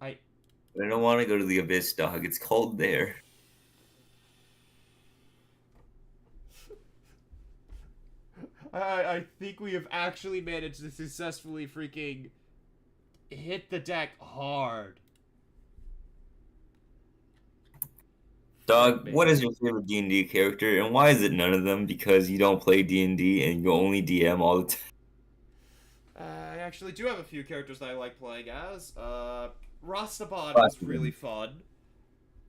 I I don't want to go to the abyss, dog. It's cold there. I think we have actually managed to successfully freaking hit the deck hard. Frick Dog, what me. is your favorite D&D character, and why is it none of them? Because you don't play D&D and you only DM all the time. I actually do have a few characters that I like playing as. Rastabad was really fun.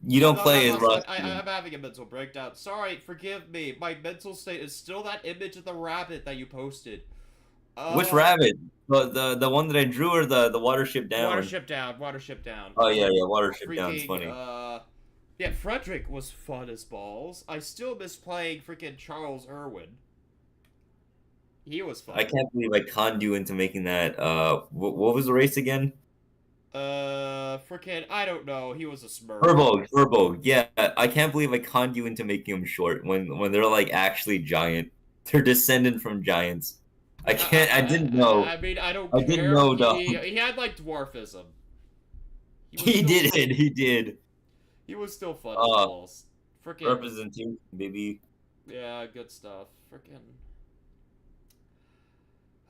You No, don't no, not play as Rastabad. Roscoe. I'm having a mental breakdown. Sorry, forgive me. My mental state is still that image of the rabbit that you posted. Which Uh, rabbit? The one that I drew, or the Watership Down? Watership Down, Watership Down. Oh yeah, yeah, Watership Down's Freaking, funny. yeah, Frederick was fun as balls. I still miss playing freaking Charles Irwin. He was I fun. can't believe I conned you into making that. What was the race again? Freaking, I don't know. He was a smurf. Furbolg. Yeah, I can't believe I conned you into making them short when they're like actually giant. They're descended from giants. I can't. I didn't know. I mean, I don't I didn't care. know, dog. He had like dwarfism. He was He still did it. He did. he was still fun as Uh, balls. Freaking Representation, baby. yeah, good stuff. Freaking.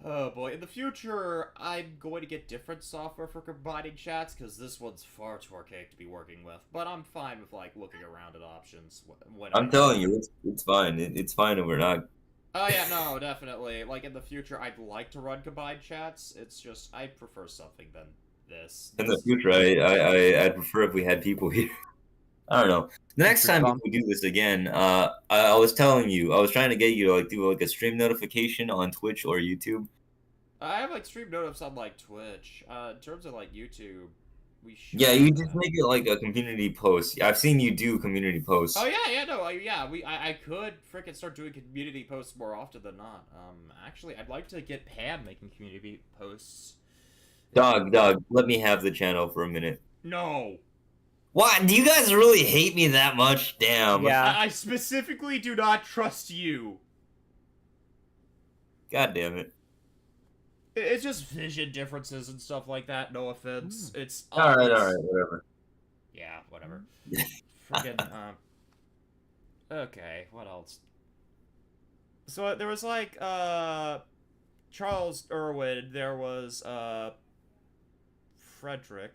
Oh boy, in the future, I'm going to get different software for combining chats because this one's far too archaic to be working with. But I'm fine with like looking around at options when I I'm can. telling you, it's fine. It's fine, and we're not. Oh yeah, no, definitely. Like in the future, I'd like to run combined chats. It's just I prefer something than this. In the This future, I'd prefer if we had people here. I don't know. The next Future time if Tom. we do this again, I was telling you, I was trying to get you to like do like a stream notification on Twitch or YouTube. I have like stream notice on like Twitch. In terms of like YouTube, we should Yeah, do you just that. make it like a community post. I've seen you do community Oh posts. yeah, yeah, no, yeah, I could frickin' start doing community posts more often than not. Actually, I'd like to get Pam making community posts. Dog, let me have the channel for a minute. No, What? Do you guys really hate me that much? Damn. Yeah. I specifically do not trust you. God damn it. It's just vision differences and stuff like that. No offense. It's All obvious. right, whatever. Yeah, whatever. Friggin', okay, what else? So there was like, Charles Irwin, there was, Frederick.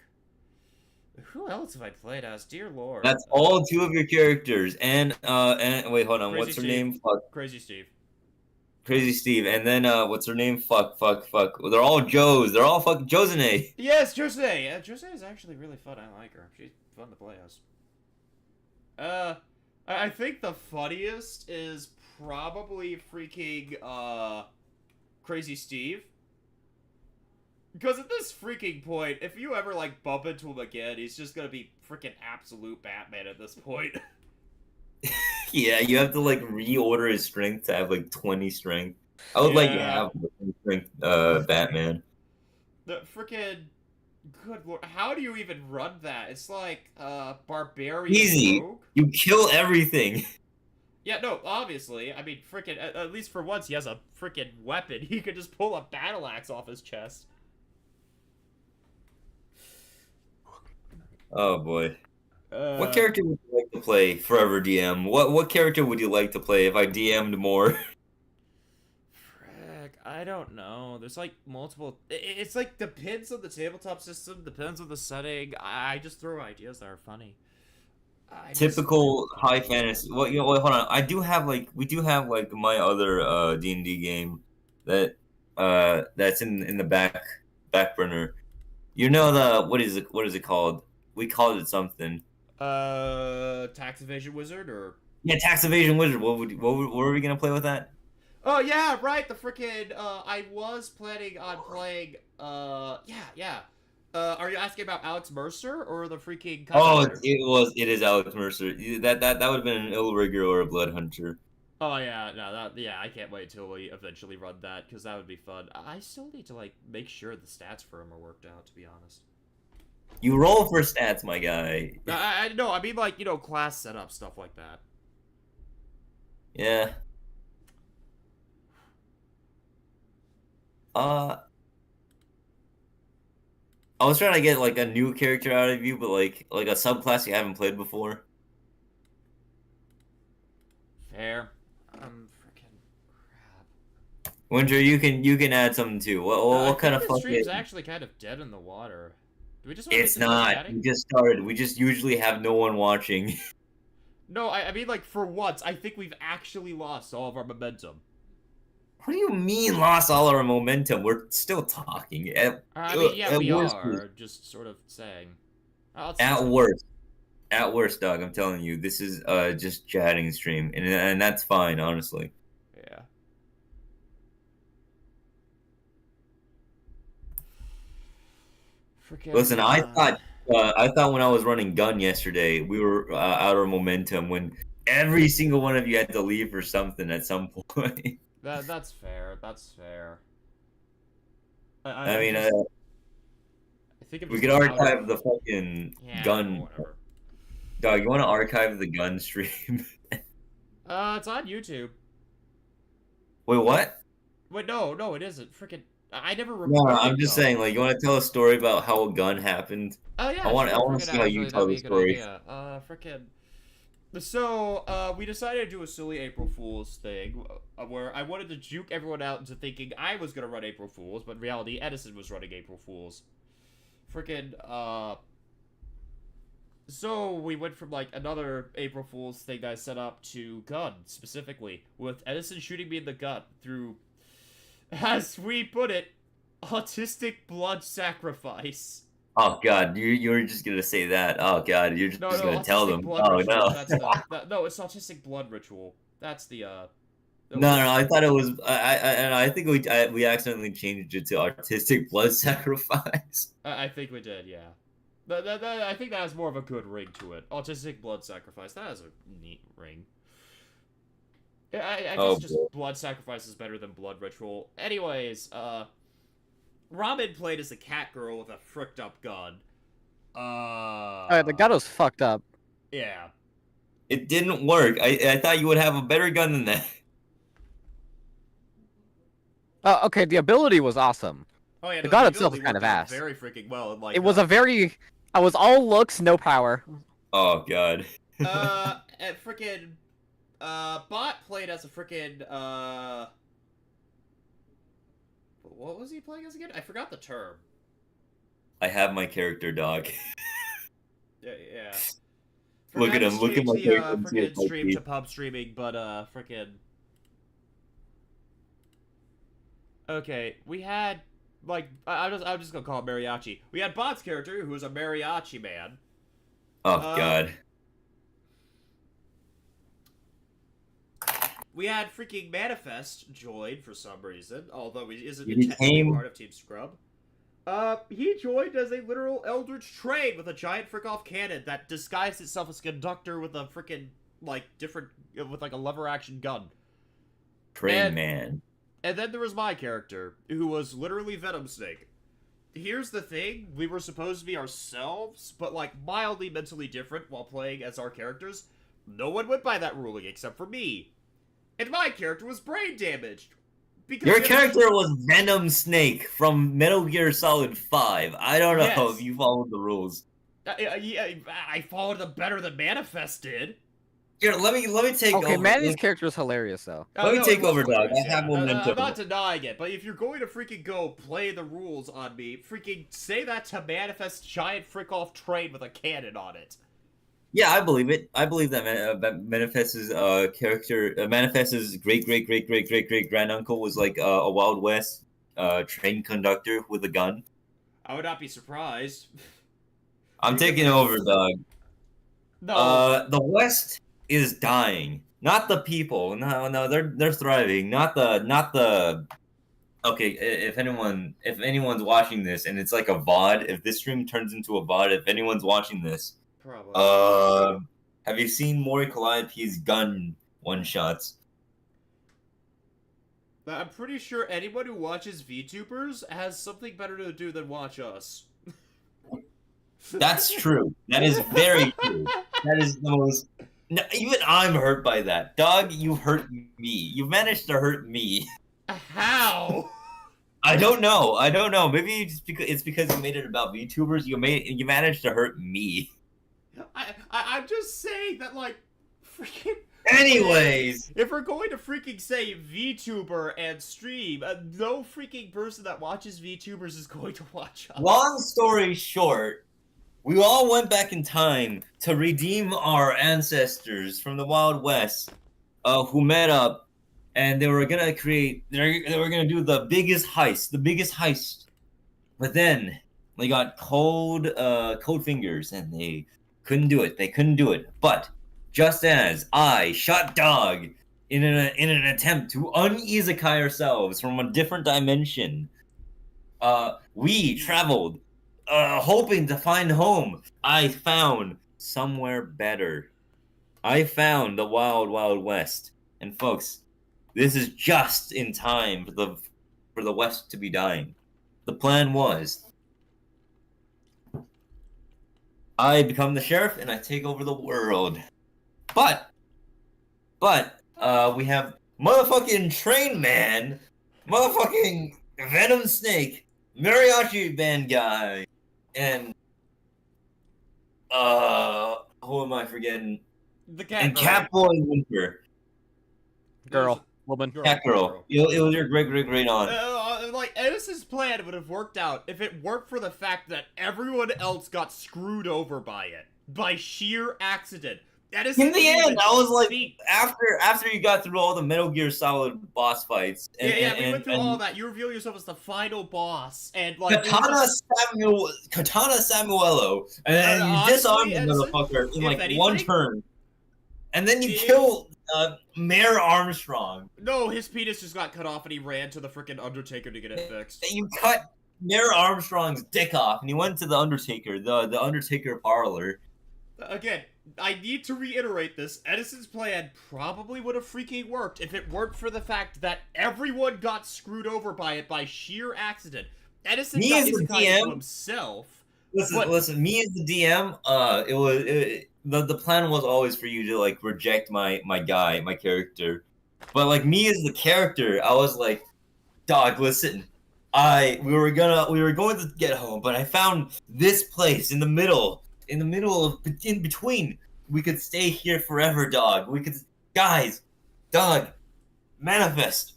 Who else have I played as? Dear Lord. That's all two of your characters. And wait, hold on. Crazy What's her Steve. name? Fuck. Crazy Steve. Crazy Steve. And then what's her name? Fuck. They're all Joes. They're all fuck Josene. Yes, Jose! Yeah, Jose is actually really fun. I like her. She's fun to play as. I think the funniest is probably freaking, Crazy Steve. Because at this freaking point, if you ever, like, bump into him again, he's just gonna be freaking absolute Batman at this point. Yeah, you have to like reorder his strength to have like 20 strength. I would like to Yeah. have 20 strength Batman. The freaking... Good lord, how do you even run that? It's like, Barbarian Easy. Rogue? You kill everything. Yeah, no, obviously. I mean, freaking, at least for once, he has a freaking weapon. He could just pull a battle axe off his chest. Oh boy. What Uh, character would you like to play Forever DM? What character would you like to play if I DM'd more? Frick, I don't know. There's like multiple. It's like depends on the tabletop system, depends on the setting. I just throw ideas that are funny. I just Typical high fantasy. Well, you know what? Hold on. We do have like my other D&D game that that's in the back burner. You know the what is it called? We called it something. tax evasion wizard or Yeah, Tax Evasion Wizard. What were we gonna play with that? oh yeah, right. The freaking I was planning on playing yeah. Are you asking about Alex Mercer or the freaking Kaiju Oh, Fighter? it is Alex Mercer. That would have been an Ill Rigger or a Blood Hunter. Oh yeah, no, I can't wait till we eventually run that because that would be fun. I still need to like make sure the stats for him are worked out. To be honest, You roll for stats, my guy. I no, I mean like class setup stuff like that. Yeah. Uh. I was trying to get like a new character out of you, but like a subclass you haven't played before. Fair. Freaking crap. Winter, you can add something too. What kind of the fucking? stream's actually kind of dead in the water. Do we just want to make It's this more not. chatting? We just started. We just usually have no one watching. No, I mean, like, for once, I think we've actually lost all of our momentum. What do you mean lost all our momentum? We're still talking. I mean, yeah, we worst, are. Just sort of saying. At worst, dog. I'm telling you, this is just chatting stream, and that's fine, honestly. Yeah. Freaking, Listen, I thought when I was running gun yesterday, we were out of momentum when every single one of you had to leave for something at some point. That's fair. That's fair. I mean, I think we could archive the fucking gun. Whatever. Dog, you want to archive the gun stream? It's on YouTube. Wait, what? Wait, no, it isn't. Freaking, I never No, remember. I'm just saying, like, you want to tell a story about how a gun happened? Oh yeah, I want sure, to see how you tell the story. Frickin'. So, we decided to do a silly April Fool's thing, where I wanted to juke everyone out into thinking I was gonna run April Fool's, but in reality, Edison was running April Fool's. Frickin', So, we went from, like, another April Fool's thing that I set up to gun, specifically, with Edison shooting me in the gut through, as we put it, autistic blood sacrifice. Oh God, you were just gonna say that. Oh God, you're just gonna tell them. Oh Ritual. no. That's no, it's autistic blood ritual. That's the No, I thought it was. I think we accidentally changed it to artistic blood sacrifice. I think we did, yeah. I think that has more of a good ring to it. Autistic blood sacrifice. That has a neat ring. I guess just blood sacrifice is better than blood ritual. Anyways, Ramen played as a cat girl with a fricked up gun. The gun was fucked up. Yeah. It didn't work. I thought you would have a better gun than that. Okay, the ability was awesome. Oh yeah, the gun itself was kind of ass. Very freaking well. And, like, it was a very. I was all looks, no power. Oh God. And freaking, Bot played as a freaking, what was he playing as again? I forgot the term. I have my character, dog. Yeah. Look at him. Look at my character. Freaking stream to pub streaming, but freaking. Okay, we had like I'm just gonna call it mariachi. We had Bot's character who was a mariachi man. Oh God. We had freaking Manifest join for some reason, although he isn't technically part of Team Scrub. He joined as a literal Eldritch Train with a giant frick-off cannon that disguised itself as a conductor with a freaking, like, with like a lever-action gun. Train man. And then there was my character, who was literally Venom Snake. Here's the thing, we were supposed to be ourselves, but, like, mildly mentally different while playing as our characters. No one went by that ruling except for me. And my character was brain damaged. Your character was Venom Snake from Metal Gear Solid 5. I don't know if you followed the rules. I followed them better than Manifest did. Here, let me take over. Okay, Manny's character is hilarious, though. Let me take over, dog. I have momentum. I'm not denying it, but if you're going to freaking go play the rules on me, freaking say that to Manifest giant frick-off train with a cannon on it. Yeah, I believe it. I believe that Manifest's character, Manifest's great granduncle was like a Wild West train conductor with a gun. I would not be surprised. I'm taking over, dog. No. The West is dying, not the people. No, they're thriving. Not the. Okay, if anyone's watching this and it's like a VOD, if this stream turns into a VOD, if anyone's watching this. Probably. Have you seen Mori Calliope's gun one-shots? I'm pretty sure anyone who watches VTubers has something better to do than watch us. That's true. That is very true. That is the most... No, even I'm hurt by that. Dog, you hurt me. You managed to hurt me. How? I don't know. I don't know. Maybe it's because you made it about VTubers. You managed to hurt me. I'm just saying that, like, freaking. Anyways, if we're going to freaking say VTuber and stream, no freaking person that watches VTubers is going to watch us. long story short, we all went back in time to redeem our ancestors from the Wild West, who met up, and they were gonna create. They were gonna do the biggest heist. But then they got cold fingers, and they couldn't do it. But just as I shot Dog in an attempt to un-isekai ourselves from a different dimension, we traveled, hoping to find home. I found somewhere better. I found the Wild Wild West, and folks, this is just in time for the West to be dying. The plan was, I become the sheriff and I take over the world. But we have motherfucking Train Man, motherfucking Venom Snake, Mariachi Band guy, and who am I forgetting? The cat. And Catboy Winter. Girl. Woman. Cat Girl. It was your great on. Like, Edison's plan would have worked out if it weren't for the fact that everyone else got screwed over by it. By sheer accident. Edison In the end, I was like, after you got through all the Metal Gear Solid boss fights. We went through all that. You reveal yourself as the final boss. And, like, Katana Samuelo. And then you disarm the motherfucker in, like, one turn. And then you kill Mayor Armstrong. No, his penis just got cut off and he ran to the frickin' Undertaker to get it fixed. You cut Mayor Armstrong's dick off and he went to the Undertaker, the Undertaker parlor. Again, I need to reiterate this. Edison's plan probably would have freaking worked if it weren't for the fact that everyone got screwed over by it by sheer accident. Edison got his kind to himself. Listen, me as the DM, the plan was always for you to, like, reject my character. But, like, me as the character, I was like, Dog, listen, we were going to get home, but I found this place in between. We could stay here forever, Dog. Dog, manifest.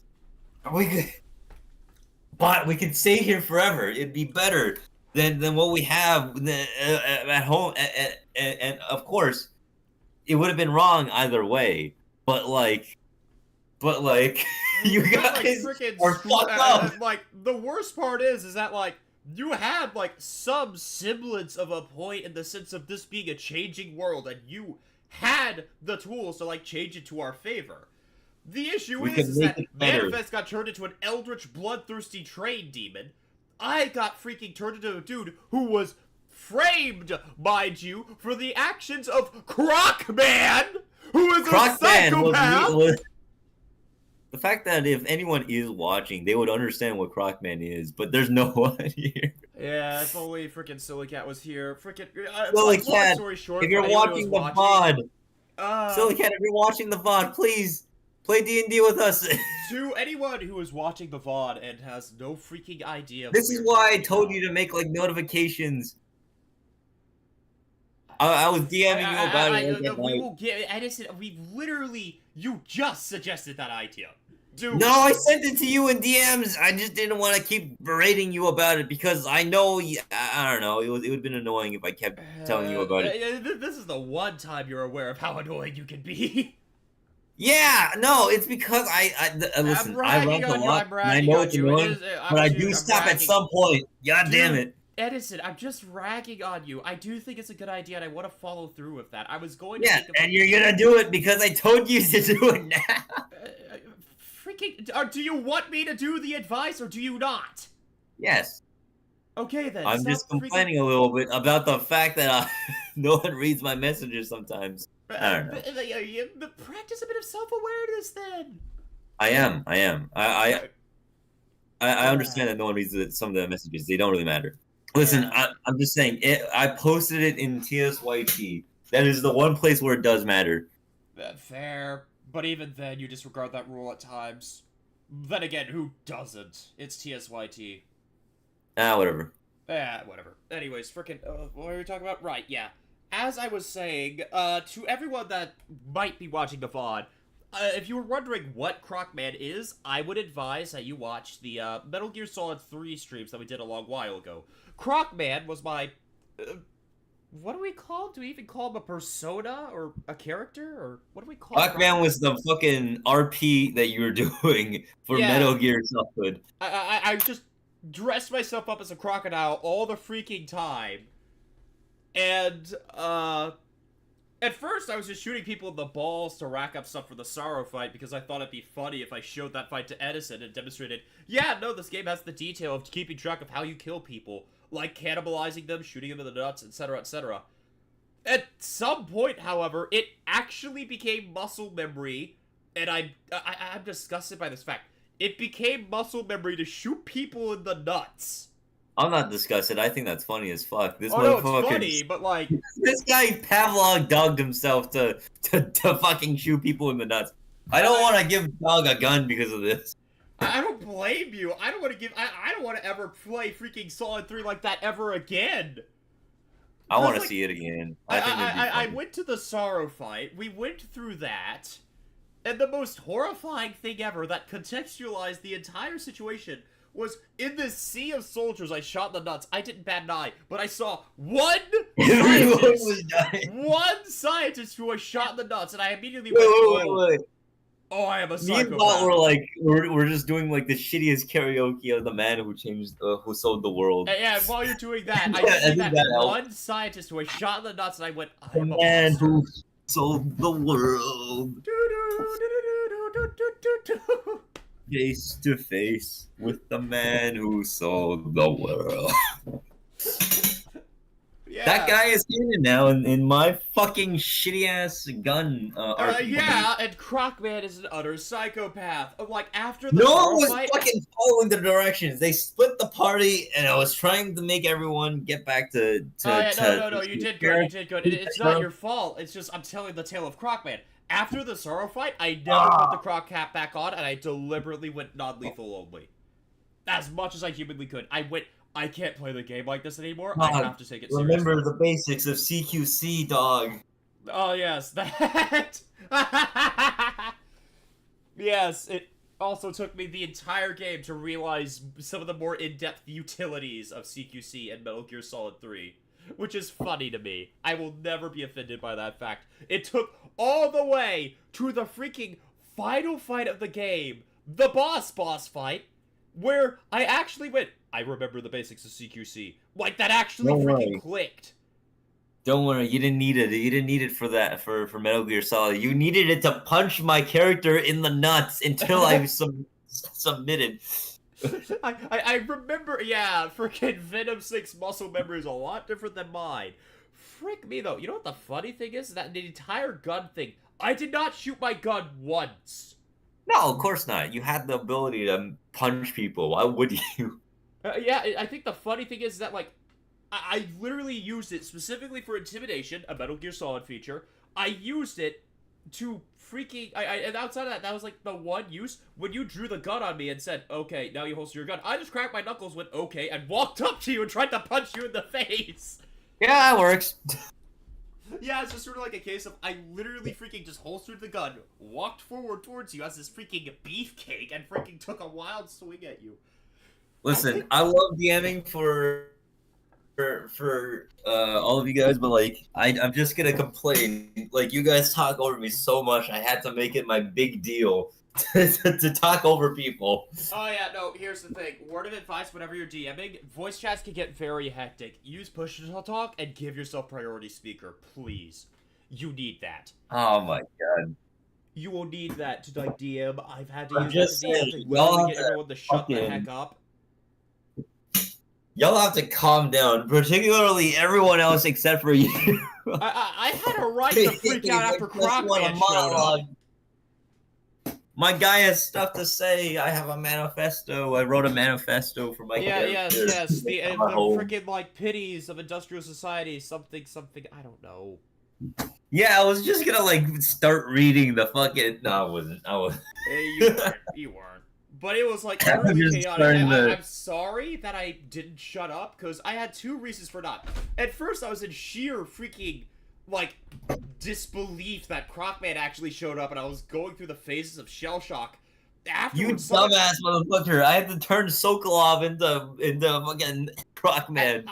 But we could stay here forever. It'd be better than what we have at home. And of course, it would have been wrong either way. But like, you guys are fucked up. Like, the worst part is that, like, you had, like, some semblance of a point in the sense of this being a changing world, and you had the tools to, like, change it to our favor. The issue is that Manifest got turned into an eldritch, bloodthirsty train demon. I got freaking turned into a dude who was framed, mind you, for the actions of Crocman, who is a psychopath! The fact that if anyone is watching, they would understand what Crocman is, but there's no one here. Yeah, if only freaking Silly Cat was here. Freaking Silly Cat, if you're watching the VOD, Silly Cat, if you're watching the VOD, please play D&D with us. To anyone who is watching the VOD and has no freaking idea. This is why I told you to make, like, notifications. I was DMing you about it. We will get Edison. You just suggested that idea. Dude. No, I sent it to you in DMs. I just didn't want to keep berating you about it because I know. I don't know. It would have been annoying if I kept telling you about it. This is the one time you're aware of how annoying you can be. Yeah, no, it's because listen. I rant a lot, and I know it's annoying, but I do stop at some point. God damn it. Edison, I'm just ragging on you. I do think it's a good idea, and I want to follow through with that. I was going to think about and you're gonna do it because I told you to do it now. Freaking, do you want me to do the advice, or do you not? Yes. Okay, then. I'm just complaining a little bit about the fact that no one reads my messages sometimes. I don't know. Practice a bit of self-awareness, then. I am. I understand that no one reads some of the messages. They don't really matter. Listen, I'm just saying, I posted it in TSYT. That is the one place where it does matter. Fair. But even then, you disregard that rule at times. Then again, who doesn't? It's TSYT. Whatever. Whatever. Anyways, frickin', what were we talking about? Right, yeah. As I was saying, to everyone that might be watching the VOD, if you were wondering what Crocman is, I would advise that you watch the, Metal Gear Solid 3 streams that we did a long while ago. Crocman was my, what do we call him? Do we even call him a persona, or a character, or what do we call him? Crocman was the fucking RP that you were doing for Metal Gear Solid. I just dressed myself up as a crocodile all the freaking time. And, at first I was just shooting people in the balls to rack up stuff for the Sorrow fight because I thought it'd be funny if I showed that fight to Edison and demonstrated, yeah, no, this game has the detail of keeping track of how you kill people, like cannibalizing them, shooting them in the nuts, etc., etc. At some point, however, it actually became muscle memory, and I'm disgusted by this fact. It became muscle memory to shoot people in the nuts. I'm not disgusted. I think that's funny as fuck. This no, it's motherfucker. funny, but like This guy Pavlov dogged himself to fucking shoot people in the nuts. I don't want to give Dog a gun because of this. I don't blame you. I don't want to give. I don't want to ever play freaking Solid 3 like that ever again. I want to see it again. I went to the Sorrow fight. We went through that, and the most horrifying thing ever that contextualized the entire situation was in this sea of soldiers I shot in the nuts. I didn't bat an eye, but I saw one scientist who I shot in the nuts, and I immediately went, wait. Oh, I am a Me psychopath. and Bob were like, we're just doing like the shittiest karaoke of the man who changed, who sold the world. Yeah, while you're doing that, I see that one scientist who I shot in the nuts, and I went, I am the a man monster. who sold the world. Face to face with the man who sold the world. Yeah. That guy is here now in my fucking shitty ass gun. Yeah, and Crocman is an utter psychopath. Like after the no one Sorrow was fight, fucking following the directions. They split the party, and I was trying to make everyone get back to. No, you did good. You did good. It's not your fault. It's just I'm telling the tale of Crocman. After the Sorrow fight, I never put the croc cap back on, and I deliberately went non-lethal only. As much as I humanly could. I can't play the game like this anymore. I have to take it seriously. Remember the basics of CQC, dog. Oh, yes, that. Yes, it also took me the entire game to realize some of the more in-depth utilities of CQC and Metal Gear Solid 3. Which is funny to me. I will never be offended by that fact. It took all the way to the freaking final fight of the game, the boss fight, where I actually went, I remember the basics of CQC. Like, that actually clicked. Don't worry, you didn't need it. You didn't need it for that, for Metal Gear Solid. You needed it to punch my character in the nuts until I submitted. I remember, yeah, freaking Venom 6 muscle memory is a lot different than mine. Frick me, though. You know what the funny thing is? That the entire gun thing, I did not shoot my gun once. No, of course not. You had the ability to punch people. Why would you? Yeah, I think the funny thing is that, like, I literally used it specifically for intimidation, a Metal Gear Solid feature. I used it to freaking... and outside of that was, like, the one use when you drew the gun on me and said, okay, now you holster your gun. I just cracked my knuckles, went, okay, and walked up to you and tried to punch you in the face. Yeah, it works. Yeah, it's just sort of like a case of I literally freaking just holstered the gun, walked forward towards you as this freaking beefcake, and freaking took a wild swing at you. Listen, I love DMing for all of you guys, but like I'm just gonna complain. Like, you guys talk over me so much, I had to make it my big deal to talk over people. Oh yeah, no, here's the thing. Word of advice, whenever you're DMing, voice chats can get very hectic. Use push to talk and give yourself priority speaker, please. You need that. Oh my god. You will need that to like DM. I've had to I'm use just that to DM saying, to literally get everyone to shut the fucking- heck up. Y'all have to calm down, particularly everyone else except for you. I had a right to freak out after Crocman showed up. My guy has stuff to say. I have a manifesto. I wrote a manifesto for my character. Yes. The home. freaking like pities of industrial society, something. I don't know. Yeah, I was just gonna like start reading the fucking. No, I wasn't. Hey, you weren't. But it was like I'm utterly just chaotic. starting to- I'm sorry that I didn't shut up, because I had two reasons for not. At first, I was in sheer freaking, like, disbelief that Crocman actually showed up, and I was going through the phases of shell shock. You Afterwards, someone- dumbass motherfucker! I had to turn Sokolov into fucking Crocman.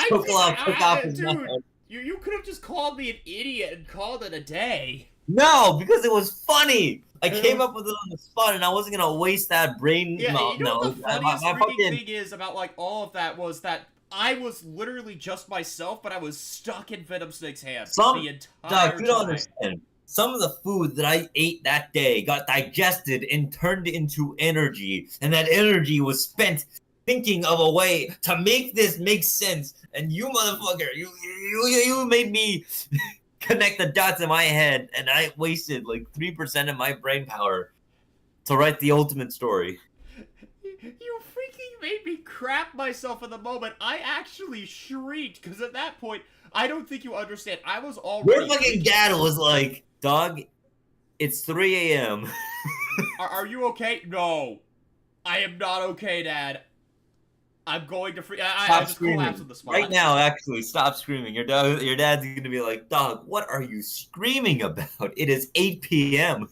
Sokolov took off his dude, mask. you could have just called me an idiot and called it a day. No, because it was funny. I came up with it on the spot, and I wasn't gonna waste that brain. Yeah, no, you know what the funniest my freaking fucking- thing is about like all of that was that I was literally just myself, but I was stuck in Venom Snake's hands the entire Doug, you don't time. understand. Some of the food that I ate that day got digested and turned into energy, and that energy was spent thinking of a way to make this make sense. And you motherfucker, you made me connect the dots in my head, and I wasted like 3% of my brain power to write the ultimate story. You freaking made me crap myself in the moment. I actually shrieked, because at that point, I don't think you understand. I was already. Your fucking dad was like, "Dog, it's 3 a.m." Are you okay? No. I am not okay, Dad. I'm going to free. I Stop just collapsed screaming. on the spot. Right now, actually, stop screaming. Your dad's gonna be like, "Dog, what are you screaming about? It is 8 p.m."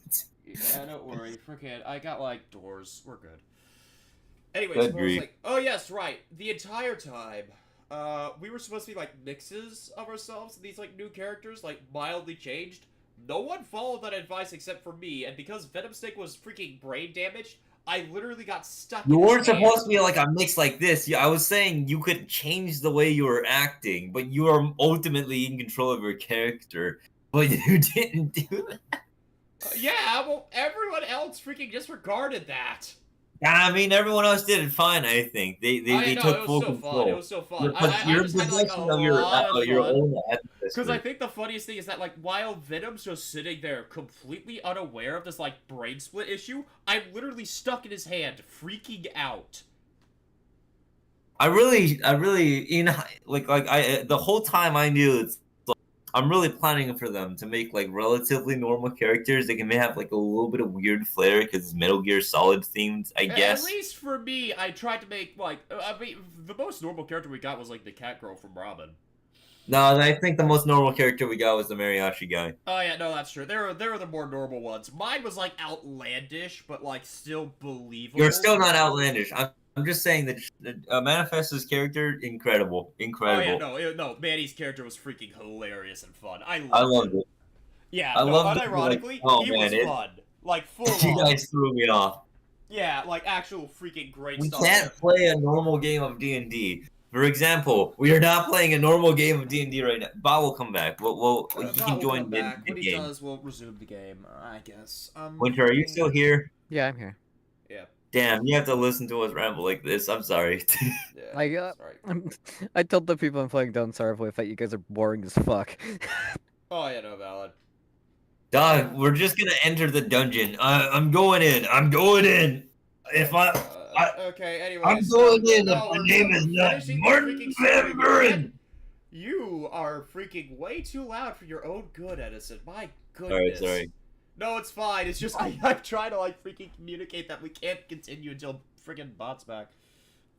Yeah, don't worry. Forget. I got like doors. We're good. Anyways, Good I was grief. like, oh yes, right. The entire time, we were supposed to be like mixes of ourselves. These like new characters, like mildly changed. No one followed that advice except for me, and because Venom Snake was freaking brain damaged, I literally got stuck. You in his weren't supposed hands. to be like a mix like this. I was saying you could change the way you were acting, but you are ultimately in control of your character. But you didn't do that. Yeah, well, everyone else freaking disregarded that. I mean, everyone else did it fine. I think they I know, took it was full so control. fun. It was so fun. I You're in just had like a possession of your lot of your fun. own Because I ancestry. think the funniest thing is that, like, while Venom's just sitting there completely unaware of this, like, brain split issue, I'm literally stuck in his hand, freaking out. I really, the whole time I knew it's. I'm really planning for them to make like relatively normal characters. They can have like a little bit of weird flair because it's Metal Gear Solid themed, I guess. At least for me, I tried to make, like, I mean, the most normal character we got was, like, the cat girl from Robin. No, I think the most normal character we got was the Mariachi guy. Oh, yeah, no, that's true. There are the more normal ones. Mine was, like, outlandish, but, like, still believable. You're still not outlandish. I'm just saying that Manifest's character, incredible. Oh, yeah, no, Manny's character was freaking hilarious and fun. I I loved loved it. it. Yeah, I no, loved it, unironically, like, oh, he man, was it- fun. Like, full You on. guys threw me off. Yeah, like, actual freaking great We stuff. can't play a normal game of D&D. For example, we are not playing a normal game of D&D right now. Bob will come back. He Bot can will join come back. the When he game. does, we'll resume the game, I guess. Winter, are you still here? Yeah, I'm here. Yeah. Damn, you have to listen to us ramble like this. I'm sorry. Yeah. I sorry. I told the people I'm playing Don't Starve with that you guys are boring as fuck. Oh, yeah, no, valid. Dog, we're just gonna enter the dungeon. I'm going in. I'm going in. If Okay, anyways. I'm going in. no, If we're the name is not finishing the Martin freaking story. Van Buren. You are freaking way too loud for your own good, Edison. My goodness. Sorry. No, it's fine. It's just I'm trying to like freaking communicate that we can't continue until freaking Bot's back.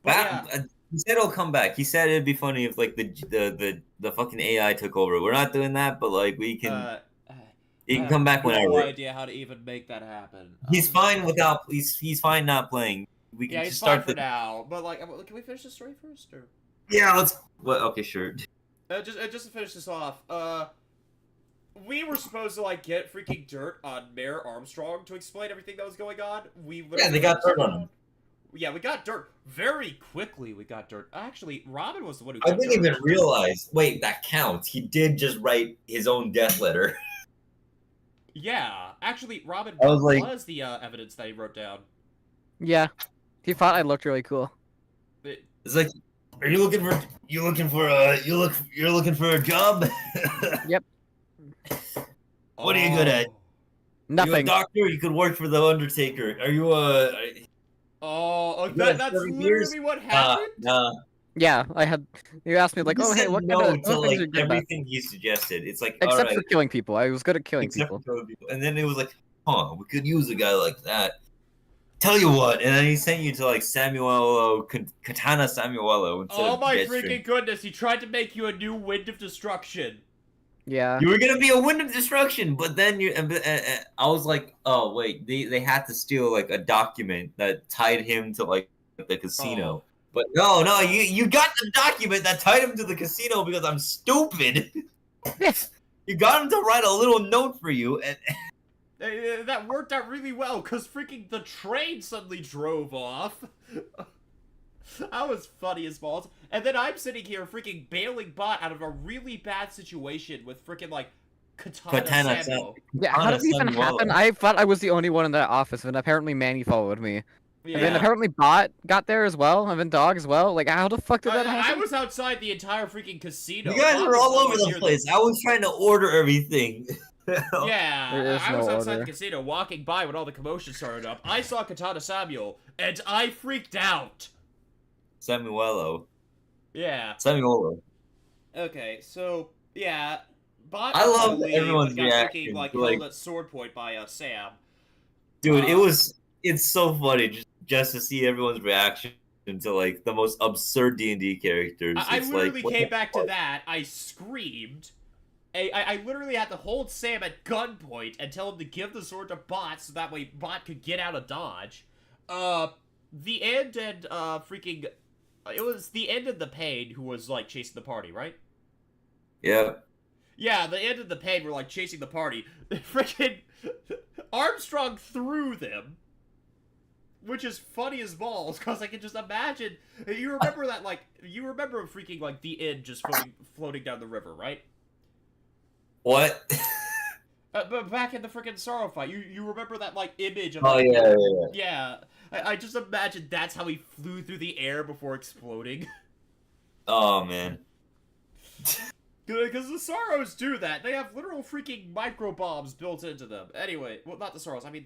But yeah. He said he'll come back. He said it'd be funny if like the fucking AI took over. We're not doing that, but like we can. He can come back I have whenever. no idea how to even make that happen. He's fine without. He's fine not playing. We can Yeah, just he's fine start for now. But like, can we finish the story first, or? Yeah, let's. Well, okay, sure. Just to finish this off, we were supposed to like get freaking dirt on Mayor Armstrong to explain everything that was going on. Yeah, they got dirt on him. Yeah, we got dirt very quickly. We got dirt. Actually, Robin was the one who. I got didn't dirt. even realize. Wait, that counts. He did just write his own death letter. Yeah, actually, Robin I was like- was the evidence that he wrote down. Yeah, he thought I looked really cool. It's like, are you looking for? You're looking for a job? Yep. What are you good at? Oh. You a Nothing. doctor? You could work for the Undertaker. Are you a? Oh, You had that's 30 literally years? what happened. Nah. Yeah, I had. You asked me like, He oh hey, said what no kind of to what things are like good about? everything he suggested. It's like, Except all right, for killing people. I was good at killing except people. for killing people. And then it was like, huh, we could use a guy like that. Tell you what, and then he sent you to like Samuelo, Katana Samuelo instead Oh of my Jetstream. freaking goodness! He tried to make you a new Wind of Destruction. Yeah. You were gonna be a Wind of Destruction, but then I was like, oh wait, they had to steal like a document that tied him to like the casino. Oh. But no, you got the document that tied him to the casino because I'm stupid. You got him to write a little note for you, and That worked out really well, because freaking the train suddenly drove off. That was funny as balls. And then I'm sitting here freaking bailing Bot out of a really bad situation with freaking, like, Katana Samuel. Yeah, how did it even happen? I thought I was the only one in that office, and apparently Manny followed me. Yeah. And then apparently Bot got there as well, and then Dog as well. Like, how the fuck did that happen? I was outside the entire freaking casino. You guys were all over the place. I was trying to order everything. Yeah, I was no outside order. the casino walking by when all the commotion started up. I saw Katana Samuel, and I freaked out. Samuelo. Yeah. Samuelo. Okay, so, yeah. Bot I love leave, everyone's got reaction freaking, like, to, like- held at sword point by Sam. Dude, it's so funny just to see everyone's reaction to like the most absurd D&D characters. I It's literally like, came back to that. I screamed. I literally had to hold Sam at gunpoint and tell him to give the sword to Bot so that way Bot could get out of dodge. The end and, freaking... It was the end of the Pain who was, like, chasing the party, right? Yeah. Yeah, the end of the Pain were, like, chasing the party. Freaking Armstrong threw them. Which is funny as balls, because I can just imagine... You remember that, like... You remember freaking, like, the end just floating down the river, right? What? But back in the freaking Sorrow fight, you remember that, like, image of... Oh, like, yeah. Yeah. I just imagine that's how he flew through the air before exploding. Oh, man. Because the Sorrows do that. They have literal freaking micro bombs built into them. Anyway, well, not the Sorrows. I mean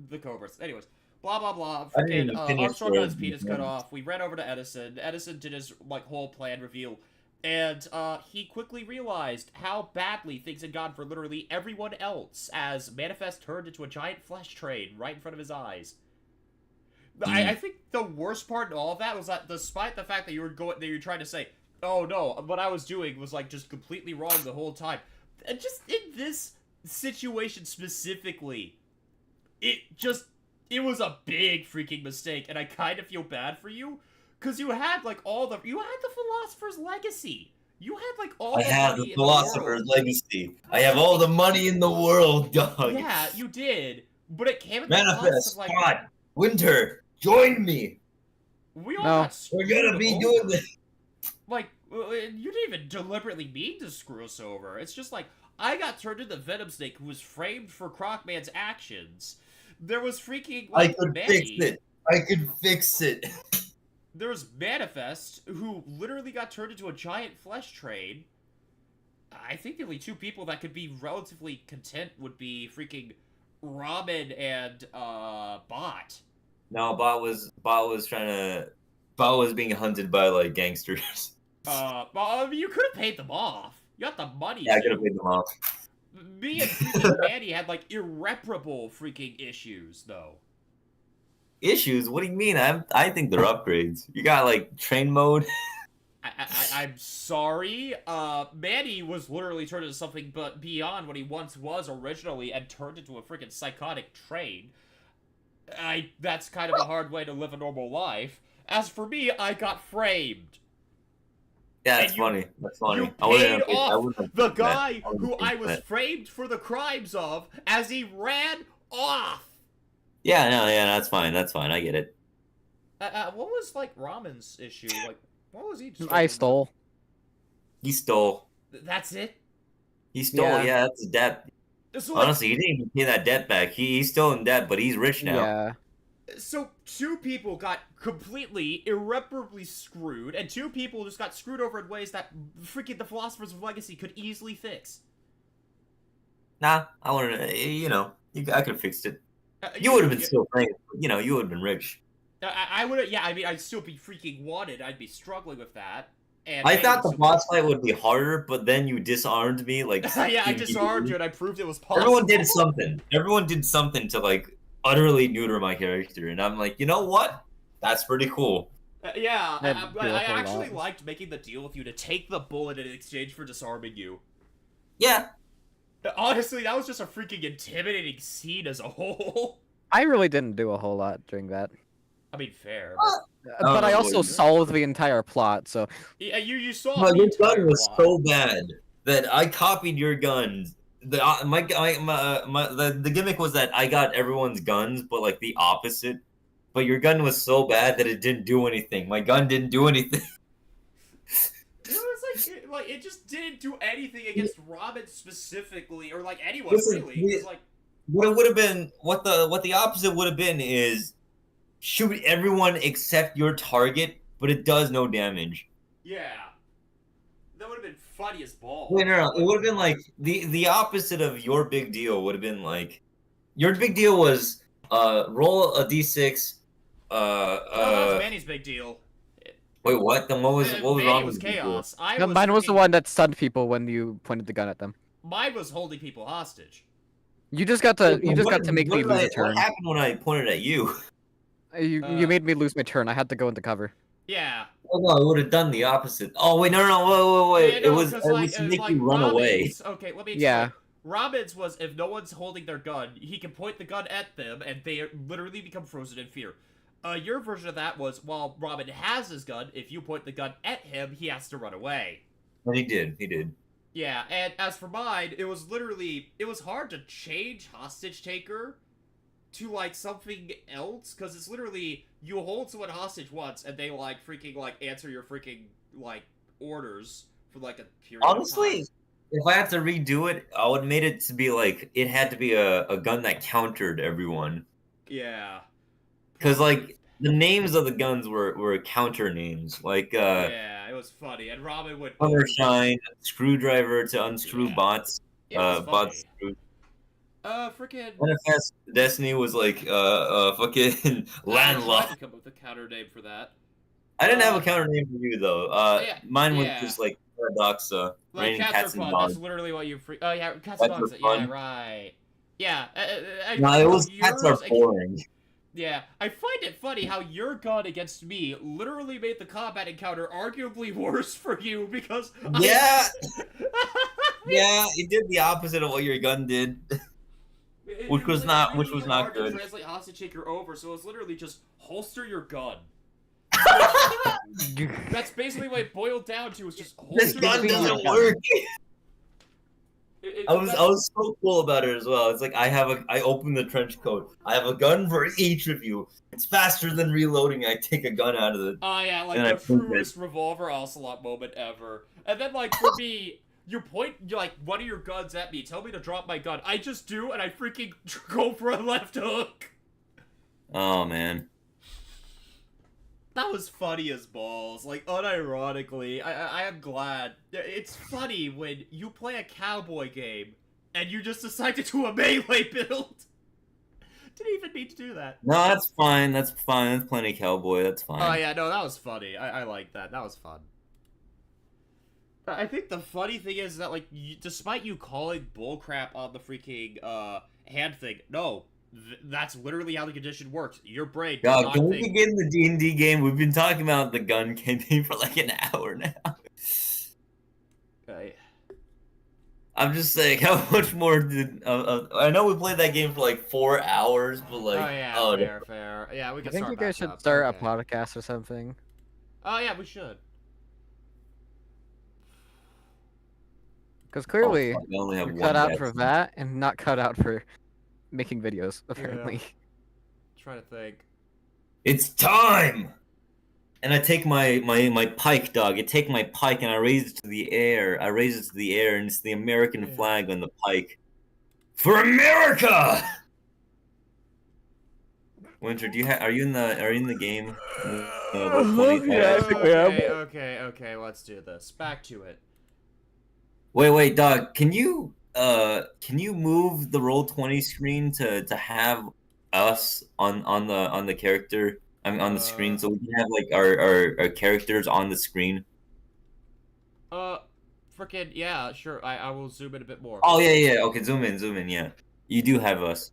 the Cobras. Anyways, blah blah blah. Freaking Armstrong got his penis cut off. We ran over to Edison. Edison did his like whole plan reveal, and he quickly realized how badly things had gone for literally everyone else, as Manifest turned into a giant flesh train right in front of his eyes. I think the worst part in all of that was that, despite the fact that you were trying to say, oh no, what I was doing was like just completely wrong the whole time. And just in this situation specifically, it was a big freaking mistake, and I kind of feel bad for you, because you had the Philosopher's Legacy. You had like all. I have the Philosopher's world. Legacy. I have all the money in the world, dog. Yeah, you did, but it came at the Manifest, cost of like. God, Winter, join me. We all No. got screwed We're gonna be over. doing this. Like, you didn't even deliberately mean to screw us over. It's just like, I got turned into Venom Snake, who was framed for Crocman's actions. There was freaking, I like, could fix it. I could fix it. There was Manifest, who literally got turned into a giant flesh train. I think the only two people that could be relatively content would be freaking Ramen and, Bot. No, Bot was being hunted by like gangsters. Well, you could have paid them off. You got the money. Yeah, I to. could have paid them off. Me and freaking Manny had, like, irreparable freaking issues, though. Issues? What do you mean? I think they're upgrades. You got like train mode. I'm sorry. Manny was literally turned into something but beyond what he once was originally and turned into a freaking psychotic train. That's kind of a hard way to live a normal life. As for me, I got framed. Yeah, that's And you- funny. That's funny. You I wouldn't paid have- I off wouldn't have the paid that. guy I wouldn't who have I paid was that. framed for the crimes of as he ran off. Yeah, no, yeah, that's fine. That's fine. I get it. What was, like, Ramen's issue? Like, what was he just I stole. He stole. That's it? He stole. Yeah. Yeah, that's a debt. So, like, Honestly, he didn't even pay that debt back. He's still in debt, but he's rich now. Yeah. So, two people got completely, irreparably screwed, and two people just got screwed over in ways that freaking the Philosopher's Legacy could easily fix. Nah, I wouldn't. I could have fixed it. You would have been still playing. You would have been rich. I would have, yeah, I mean, I'd still be freaking wanted. I'd be struggling with that. And I thought the boss fight would be harder, but then you disarmed me. Like, yeah, I disarmed you, and I proved it was possible. Everyone did something. Everyone did something to like utterly neuter my character, and I'm like, you know what? That's pretty cool. Yeah, That'd do a I whole actually lot. liked making the deal with you to take the bullet in exchange for disarming you. Yeah. Honestly, that was just a freaking intimidating scene as a whole. I really didn't do a whole lot during that. I mean, fair. But I know also what solved the entire plot, so Yeah, you saw But the your entire gun was plot. so bad that I copied your guns. The gimmick was that I got everyone's guns, but like the opposite. But your gun was so bad that it didn't do anything. My gun didn't do anything. It was it just didn't do anything against Robin specifically, or like anyone Listen, really. 'Cause, like, What it would have been, what the opposite would have been is shoot everyone except your target, but it does no damage. yeah, that would have been funny as balls. Wait, no. It would have been like the opposite of your big deal would have been like your big deal was roll a d6. No, that was Manny's big deal. Wait, what? Then what was Manny wrong was with your deal? chaos. mine was the one that stunned people when you pointed the gun at them. Mine was holding people hostage. You just got to make me lose a What turn. happened when I pointed at you? You made me lose my turn. I had to go into cover. Yeah. Oh no, it would have done the opposite. Oh wait, no, wait. Yeah, It no, was 'cause, to make you run away. Robin's, okay, let me explain. Yeah. Robin's was if no one's holding their gun, he can point the gun at them, and they literally become frozen in fear. Your version of that was while Robin has his gun, if you point the gun at him, he has to run away. Well, he did. Yeah, and as for mine, it was hard to change hostage taker to like something else, because it's literally you hold someone hostage once and they like freaking like answer your freaking like orders for like a period Honestly, of time. if I had to redo it, I would have made it to be like it had to be a gun that countered everyone. Yeah. Because like the names of the guns were counter names, like Yeah, it was funny, and Robin would Shine, Screwdriver to unscrew Yeah. bots, It was bots. funny. Freaking. Manifest Destiny was like fucking I tried landlocked. to come up with a counter name for that. I didn't have a counter name for you though. Yeah, Mine was yeah. just like Paradoxa, Like raining cats cats are and fun. dogs. That's literally what you free. Oh yeah, cats Cats and dogs. are Yeah, fun. right. Yeah. No, it was yours cats are boring. Yeah, I find it funny how your gun against me literally made the combat encounter arguably worse for you because Yeah, yeah, it did the opposite of what your gun did. Which was not hard good. to translate hostage taker over, so it's literally just holster your gun. That's basically what it boiled down to. Was just holster This your gun gun. doesn't work. I That's- was so cool about it as well. It's like I open the trench coat. I have a gun for each of you. It's faster than reloading. I take a gun out of the. Oh yeah, like And I the prove it. truest revolver ocelot moment ever. And then like for me, you point like one of your guns at me, tell me to drop my gun. I just do, and I freaking go for a left hook. Oh man. That was funny as balls. Like unironically, I am glad. It's funny when you play a cowboy game and you just decide to do a melee build. Didn't even mean to do that. No, that's fine. That's fine. That's plenty cowboy. That's fine. Oh yeah, no, that was funny. I like that. That was fun. I think the funny thing is that like, despite you calling bullcrap on the freaking hand thing, no, that's literally how the condition works. Your brain does God, not can we think. begin the D&D game? We've been talking about the gun campaign for like an hour now. Okay. I'm just saying, how much more did... I know we played that game for like 4 hours, but like... Oh yeah, oh, fair. Yeah, we I can think start you guys back should up. start Okay. a podcast or something. Oh yeah, we should. Because clearly, fuck, I only have you're one cut out death. for that and not cut out for making videos, apparently. Trying to think. It's time! And I take my pike, dog. I take my pike and I raise it to the air. I raise it to the air, and it's the American Yeah. flag on the pike. For America! Winter, are you in the game? Yeah, I think we am. Okay, let's do this. Back to it. Wait, dog. Can you move the Roll20 screen to have us on the character? I mean, on the screen, so we can have like our characters on the screen. Frickin' yeah, sure. I will zoom in a bit more. Oh yeah. Okay, zoom in. Yeah, you do have us.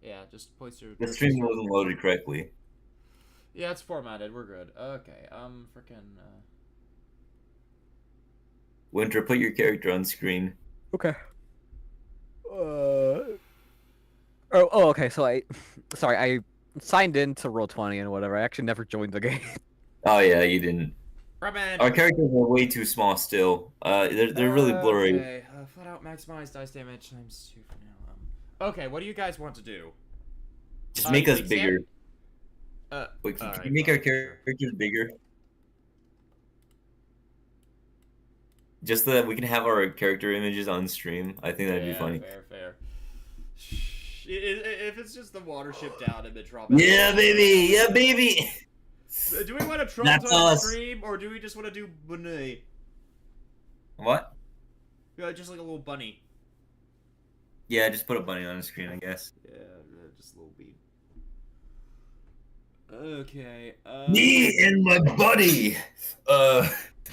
Yeah, just place your. The stream wasn't loaded correctly. Yeah, it's formatted. We're good. Okay. Freaking. Winter, put your character on screen. Okay. Okay. So sorry, I signed in to Roll20 and whatever. I actually never joined the game. Oh yeah, you didn't. Robin. Our characters are way too small still. They're really blurry. Okay. Flat out maximize dice damage times 2 for now. Okay, what do you guys want to do? Just make us you bigger. can't- Wait, can alright, you make our sure. characters bigger? Just so that we can have our character images on stream. I think that'd be funny. Fair. If it's just the watership down image, Robin. Yeah, baby! Yeah, baby! Do we want to troll That's on us. stream, or do we just want to do bunny? What? Yeah, just like a little bunny. Yeah, just put a bunny on the screen, I guess. Yeah, just a little bead. Okay. Me and my buddy!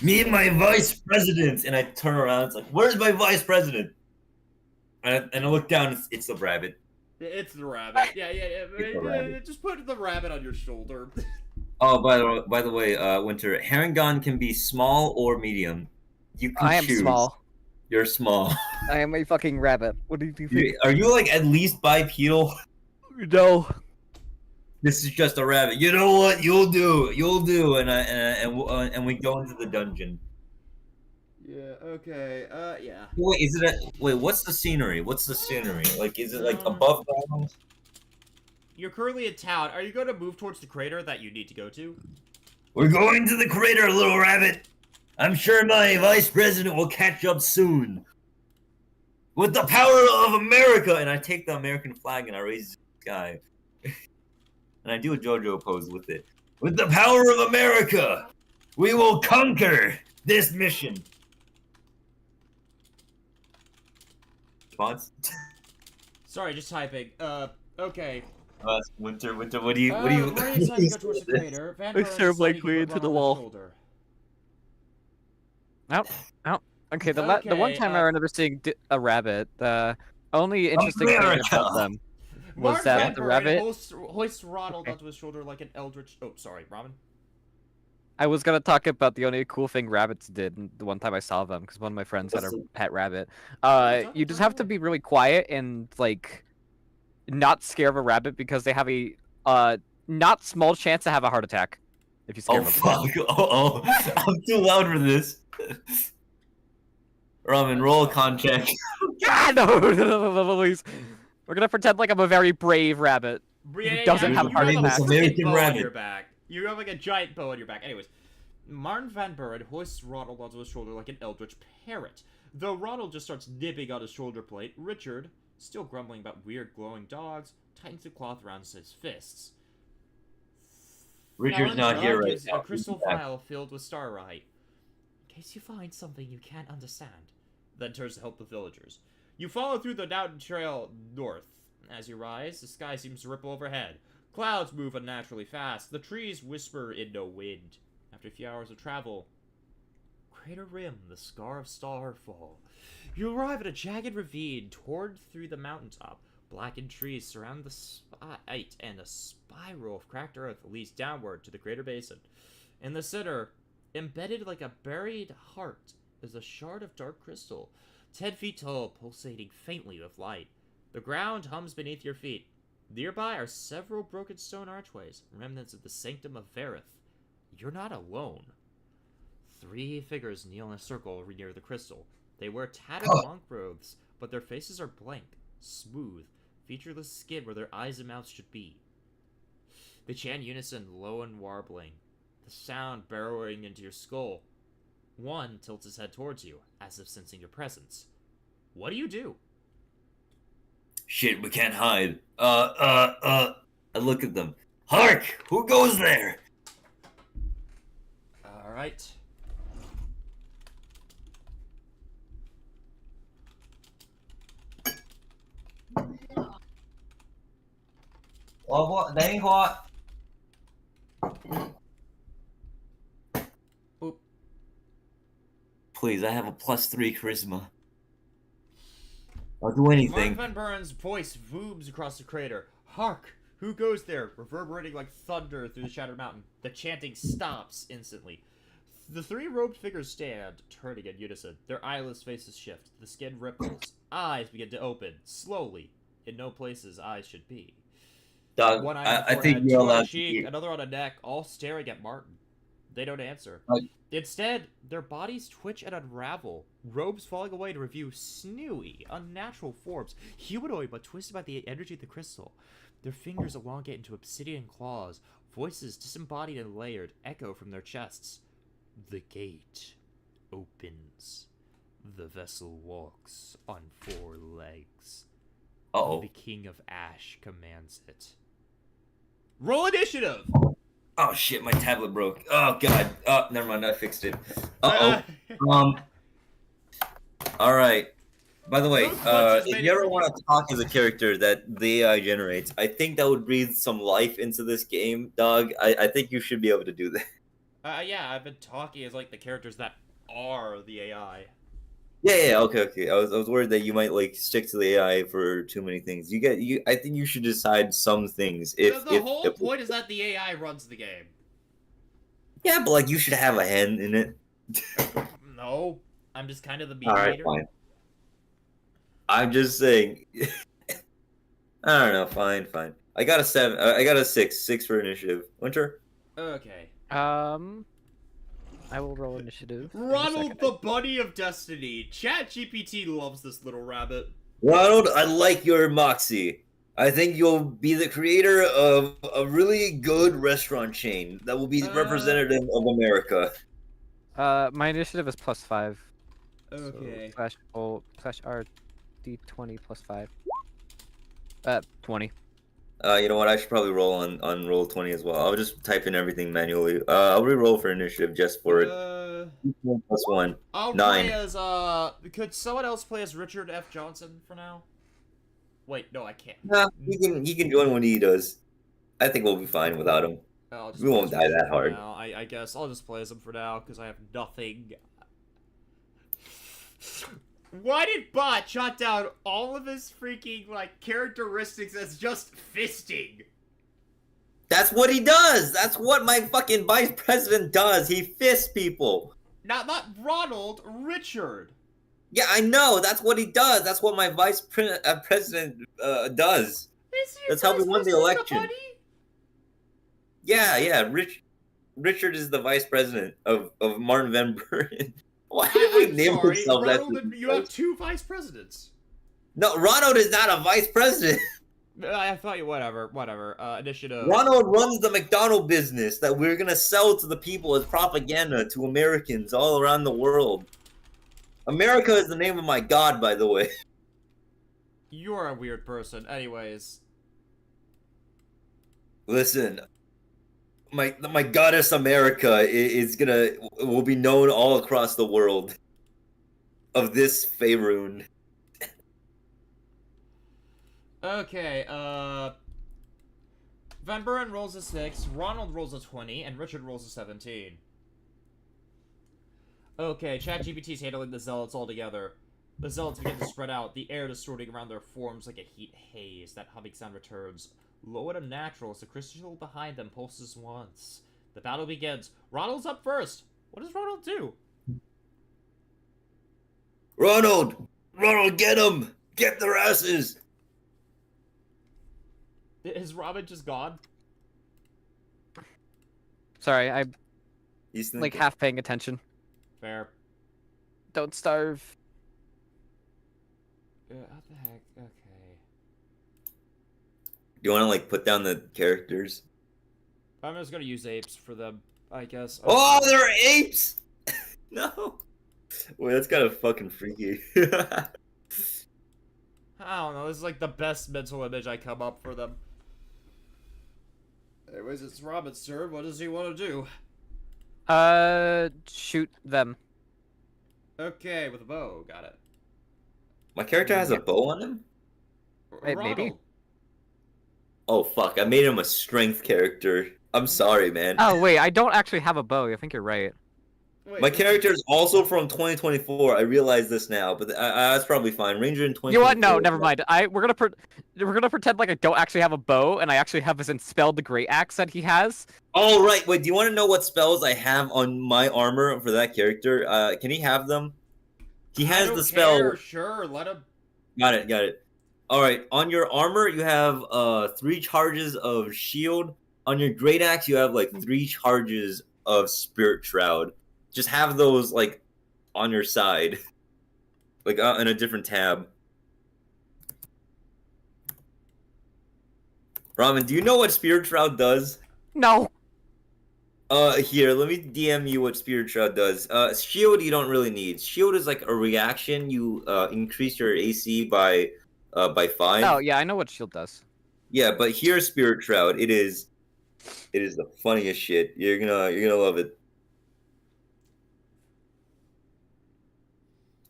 Me and my vice president! And I turn around, it's like, where's my vice president? And I look down, it's the rabbit. It's the rabbit. Yeah. the rabbit. Just put the rabbit on your shoulder. Oh, by the way, Winter, Harangon can be small or medium. You can I am choose. small. You're small. I am a fucking rabbit. What do you think? Are you like at least bipedal? No. This is just a rabbit. You know what? You'll do. And we go into the dungeon. Yeah. Okay. Yeah. Wait, what's the scenery? Like, is it like above ground? You're currently in town. Are you going to move towards the crater that you need to go to? We're going to the crater, little rabbit. I'm sure my vice president will catch up soon. With the power of America! And I take the American flag and I raise it to the sky. And I do a JoJo pose with it. With the power of America, we will conquer this mission. Response? Sorry, just typing. Okay. Winter, what do you? Maria decided to go towards the crater. Van I Buren serve decided my way to into run the on wall. shoulder. Okay, the one time I remember seeing a rabbit, the only interesting thing America! about them was Mark that Van the Buren rabbit. hoists Ronald onto his shoulder like an eldritch. Oh, sorry, Robin. I was gonna talk about the only cool thing rabbits did the one time I saw them, because one of my friends had a pet rabbit. You just have to be really quiet and like not scare of a rabbit because they have a not small chance to have a heart attack if you scare them. Fuck! Oh, I'm too loud for this. Ramen, roll a con check. God, no, please. We're gonna pretend like I'm a very brave rabbit. Doesn't have a heart you have attack. a American bow on rabbit. your back. You have like a giant bow on your back. Anyways, Martin Van Buren hoists Ronald onto his shoulder like an eldritch parrot. Though Ronald just starts nibbing on his shoulder plate, Richard, still grumbling about weird glowing dogs, tightens the cloth around his fists. Richard's Fallon not here right gives now. a crystal He's back. vial filled with starlight. In case you find something you can't understand. Then turns to help the villagers. You follow through the mountain trail north. As you rise, the sky seems to ripple overhead. Clouds move unnaturally fast. The trees whisper in no wind. After a few hours of travel, Crater Rim, the scar of starfall. You arrive at a jagged ravine torn through the mountaintop. Blackened trees surround the site, and a spiral of cracked earth leads downward to the greater basin. In the center, embedded like a buried heart, is a shard of dark crystal, 10 feet tall, pulsating faintly with light. The ground hums beneath your feet. Nearby are several broken stone archways, remnants of the Sanctum of Verith. You're not alone. 3 figures kneel in a circle near the crystal. They wear tattered monk robes, but their faces are blank, smooth, featureless skin where their eyes and mouths should be. They chant unison, low and warbling, the sound burrowing into your skull. One tilts his head towards you, as if sensing your presence. What do you do? Shit, we can't hide. I look at them. Hark! Who goes there? Alright. What? Boop. Please, I have a +3 charisma. I'll do anything. Mark Van Buren's voice booms across the crater. Hark! Who goes there? Reverberating like thunder through the shattered mountain. The chanting stops instantly. The three robed figures stand, turning in unison. Their eyeless faces shift. The skin ripples. Eyes begin to open, slowly, in no places eyes should be. Dog, One eye on the I think forehead, you're two on allowed the to cheek, be... another on the neck, all staring at Martin. They don't answer. Like- Instead, their bodies twitch and unravel, robes falling away to reveal snewy, unnatural forms, humanoid but twisted by the energy of the crystal. Their fingers elongate into obsidian claws, voices disembodied and layered echo from their chests. The gate opens. The vessel walks on 4 legs. Uh-oh. The King of Ash commands it. Roll initiative! Oh shit, my tablet broke. Oh god. Oh, never mind, I fixed it. Uh-oh. Alright. By the way, if you ever want to talk as a character that the AI generates, I think that would breathe some life into this game, dog. I think you should be able to do that. Yeah, I've been talking as like the characters that are the AI. Yeah, okay. I was worried that you might like stick to the AI for too many things. I think you should decide some things. The whole point is that the AI runs the game. Yeah, but like you should have a hand in it. No, I'm just kind of the mediator. Alright, fine. I'm just saying. I don't know. Fine. I got a 7. I got a 6. 6 for initiative. Winter. Okay. I will roll initiative. Ronald, the bunny of destiny. ChatGPT loves this little rabbit. Ronald, I like your moxie. I think you'll be the creator of a really good restaurant chain that will be representative of America. My initiative is +5. Okay. So /RD20 +5. 20. You know what? I should probably roll on roll 20 as well. I'll just type in everything manually. I'll re-roll for initiative just for it. +1. I'll 9. play as could someone else play as Richard F. Johnson for now? Wait, no, I can't. Nah, he can join when he does. I think we'll be fine without him. We won't die that hard. Now. I guess I'll just play as him for now because I have nothing. Why did Bot jot down all of his freaking like characteristics as just fisting? That's what he does. That's what my fucking vice president does. He fists people. Not Ronald, Richard. Yeah, I know. That's what he does. That's what my vice president does. That's how we won the election. Yeah. Richard is the vice president of Martin Van Buren. Why did we name ourselves that? You have 2 vice presidents. No, Ronald is not a vice president. I thought you. Whatever. Initiative. Ronald runs the McDonald business that we're gonna sell to the people as propaganda to Americans all around the world. America is the name of my god, by the way. You're a weird person. Anyways. Listen, my goddess America will be known all across the world of this Faerun. Okay, Van Buren rolls a 6, Ronald rolls a 20, and Richard rolls a 17. Okay, ChatGPT's handling the zealots all together. The zealots begin to spread out, the air distorting around their forms like a heat haze. That humming sound returns. Low and unnatural as the crystal behind them pulses once. The battle begins. Ronald's up first. What does Ronald do? Ronald, get them! Get their asses! Is Robin just gone? Sorry, I'm He's like half paying attention. Fair. Don't starve. What the heck? Okay. You want to like put down the characters? I'm just gonna use apes for them, I guess. Oh, they're apes! No. Wait, that's kind of fucking freaky. I don't know. This is like the best mental image I come up for them. Anyways, it's Robin's turn. What does he want to do? Shoot them. Okay, with a bow. Got it. My character has a bow on him? Wait, maybe? Ronald. Oh, fuck. I made him a strength character. I'm sorry, man. Oh, wait, I don't actually have a bow. I think you're right. Wait, My character is also from 2024. I realize this now, but that's probably fine. Ranger in 2024. You know what? No, never mind. We're gonna pretend like I don't actually have a bow, and I actually have his Enspelled the Great Axe that he has. Oh right. Wait. Do you want to know what spells I have on my armor for that character? Can he have them? He has the spell. Care. Sure, let him. Got it. Got it. All right. On your armor, you have 3 charges of shield. On your great axe, you have like 3 charges of Spirit Shroud. Just have those like on your side, like in a different tab. Ramen, do you know what Spirit Shroud does? No. Here, let me DM you what Spirit Shroud does. Shield you don't really need. Shield is like a reaction. You increase your AC by 5. Oh yeah, I know what shield does. Yeah, but here's Spirit Shroud. It is the funniest shit. You're gonna love it.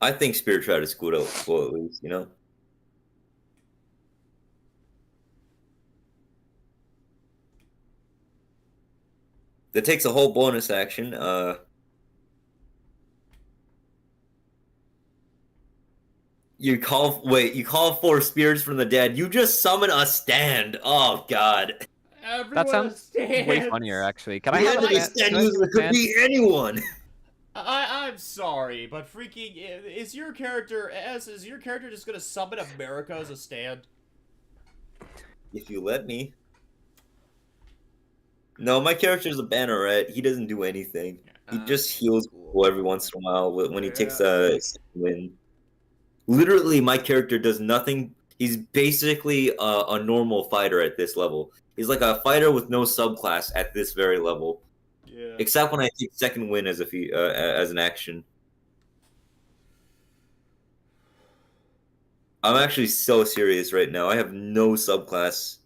I think Spirit Shroud is cool at least, you know? That takes a whole bonus action. You call 4 spirits from the dead. You just summon a stand. Oh god. Everyone That sounds stands. way funnier, actually. Can I The have end of a the stand? stand Can I have user a could stand? be anyone. I'm sorry, but freaking is your character just gonna summon America as a stand? If you let me. No, my character's a banneret. He doesn't do anything. He just heals people every once in a while when he takes a win. Literally, my character does nothing. He's basically a normal fighter at this level. He's like a fighter with no subclass at this very level. Yeah. Except when I take second win as as an action. I'm actually so serious right now. I have no subclass.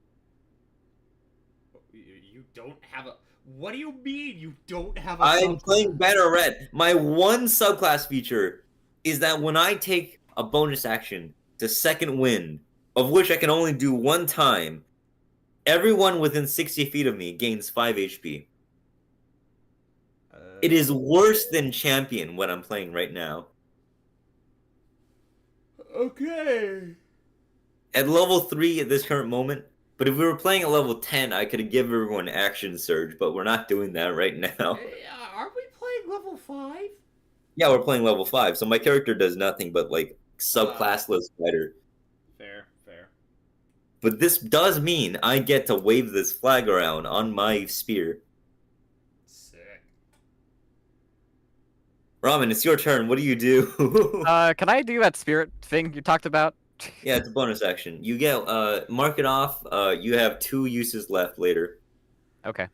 You don't have a. What do you mean you don't have a? I'm playing Banneret. My one subclass feature is that when I take a bonus action to second wind, of which I can only do 1 time, everyone within 60 feet of me gains 5 HP. It is worse than champion when I'm playing right now. Okay. At level 3 at this current moment, but if we were playing at level 10, I could give everyone action surge, but we're not doing that right now. Aren't we playing level 5? Yeah, we're playing level 5, so my character does nothing but like subclassless fighter. Fair. But this does mean I get to wave this flag around on my spear. Sick. Ramen, it's your turn. What do you do? Can I do that spirit thing you talked about? Yeah, it's a bonus action. You get mark it off. You have 2 uses left later. Okay.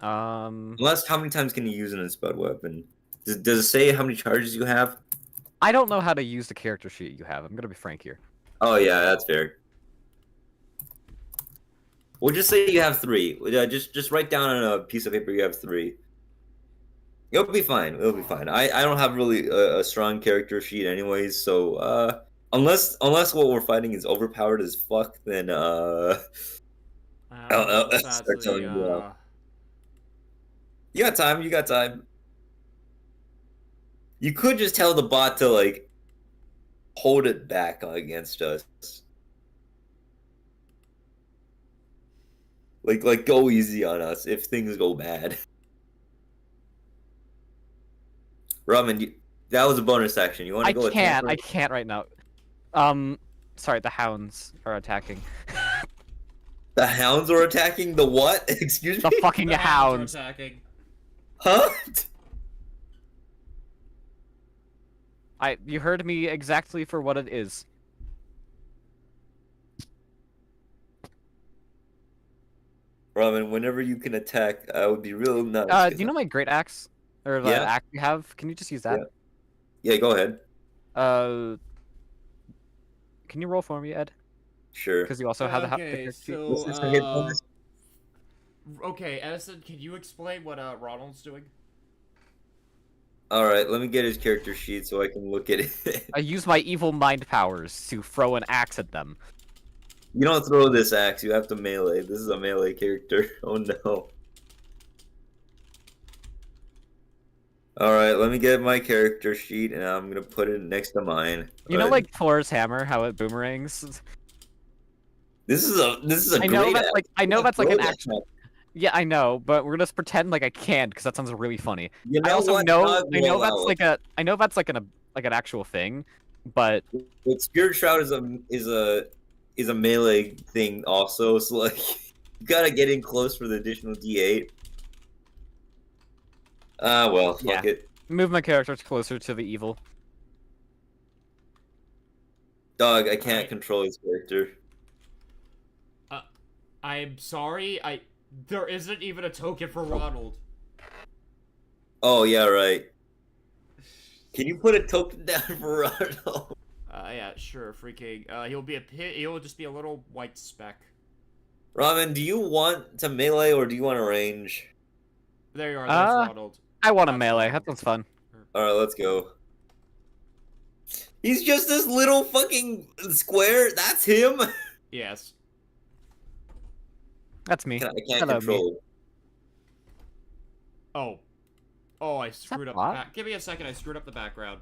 Unless, how many times can you use an unspelled weapon? Does it say how many charges you have? I don't know how to use the character sheet you have. I'm gonna be frank here. Oh yeah, that's fair. We'll just say you have 3. Just write down on a piece of paper you have 3. It'll be fine. It'll be fine. I don't have really a strong character sheet anyways, so unless what we're fighting is overpowered as fuck, then I'll start telling you. You got time. You got time. You could just tell the bot to like hold it back against us. Like go easy on us if things go bad. Ramen, that was a bonus action. You want to go? I can't right now. Sorry, the hounds are attacking. The hounds are attacking the what? Excuse me? The fucking hounds. Are attacking. Huh? You heard me exactly for what it is. Ramen, whenever you can attack, I would be real nuts. Do you know my great axe? Or the axe you have? Can you just use that? Yeah, go ahead. Can you roll for me, Ed? Sure. Because you also have the Okay, character so okay, Edison, can you explain what Ronald's doing? Alright, let me get his character sheet so I can look at it. I use my evil mind powers to throw an axe at them. You don't throw this axe, you have to melee. This is a melee character. Oh no. All right, let me get my character sheet, and I'm gonna put it next to mine. You know, like Thor's hammer, how it boomerangs. this is a I know great. that's like an actual. Yeah, I know, but we're gonna just pretend like I can't because that sounds really funny. You know I also what? know I know that's like an actual thing, but Spirit Shroud is a melee thing also. So like, you gotta get in close for the additional D8. Ah, well, fuck Yeah. it. Move my characters closer to the evil. Dog, I can't Alright. control his character. I'm sorry. There isn't even a token for Ronald. Oh yeah, right. Can you put a token down for Ronald? Yeah, sure, freaking. He'll just be a little white speck. Ramen, do you want to melee or do you want to range? There you are. There's Ronald. I want a That's melee. Ronald. That sounds fun. All right, let's go. He's just this little fucking square. That's him. Yes. That's me. I can't Hello, control. me. Oh. Oh, I screwed up the bot? back. Give me a second. I screwed up the background.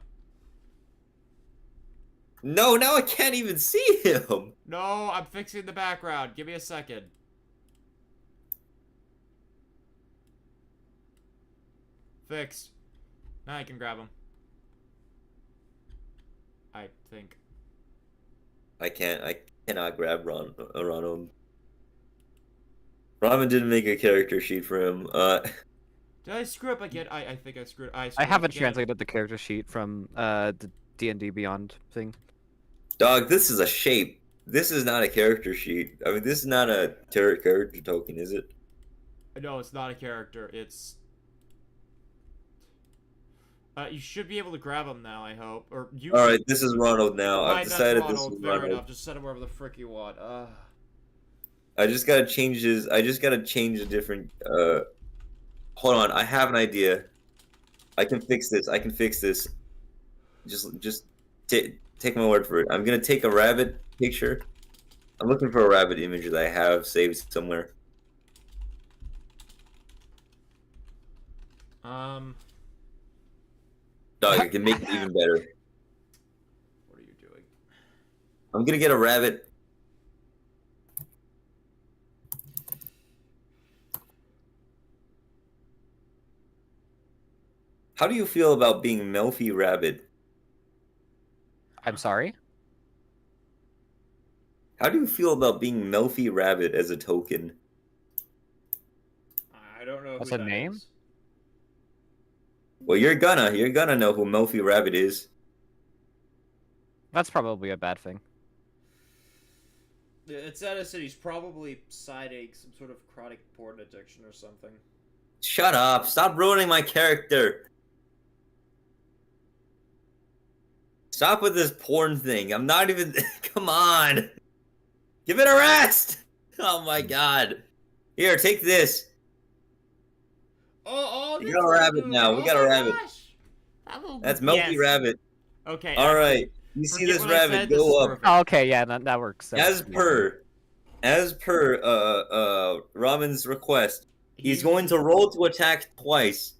No, now I can't even see him. No, I'm fixing the background. Give me a second. Fixed. Now I can grab him. I think. I cannot grab Ronald. Ramen didn't make a character sheet for him. Did I screw up again? I think I screwed. I I haven't again. translated the character sheet from the D&D Beyond thing. Dog, this is a shape. This is not a character sheet. I mean, this is not a character token, is it? No, it's not a character. It's. You should be able to grab him now. I hope. Or you. All right, this is Ronald now. Fine, I've decided that's this Ronald. is Fair Ronald. enough. Just set him wherever the frick you want. I just gotta change his. I just gotta change a different. Hold on. I have an idea. I can fix this. I can fix this. Just take my word for it. I'm gonna take a rabbit picture. I'm looking for a rabbit image that I have saved somewhere. Dog, I can make it even better. What are you doing? I'm gonna get a rabbit. How do you feel about being Melfi Rabbit? I'm sorry? How do you feel about being Melfi Rabbit as a token? I don't know. That's who a that name? is. Well, you're gonna know who Melfi Rabbit is. That's probably a bad thing. It's Edison. He's probably citing some sort of chronic porn addiction or something. Shut up! Stop ruining my character! Stop with this porn thing. I'm not even. Come on! Give it a rest! Oh my god. Here, take this. Oh, We got a rabbit now. We got a rabbit. That's Melfi Yes. Rabbit. Okay. Alright. You see forget this what I rabbit, said, this go is up. perfect. Oh, okay, yeah, that works. As per Ramen's request, he's going to roll to attack twice.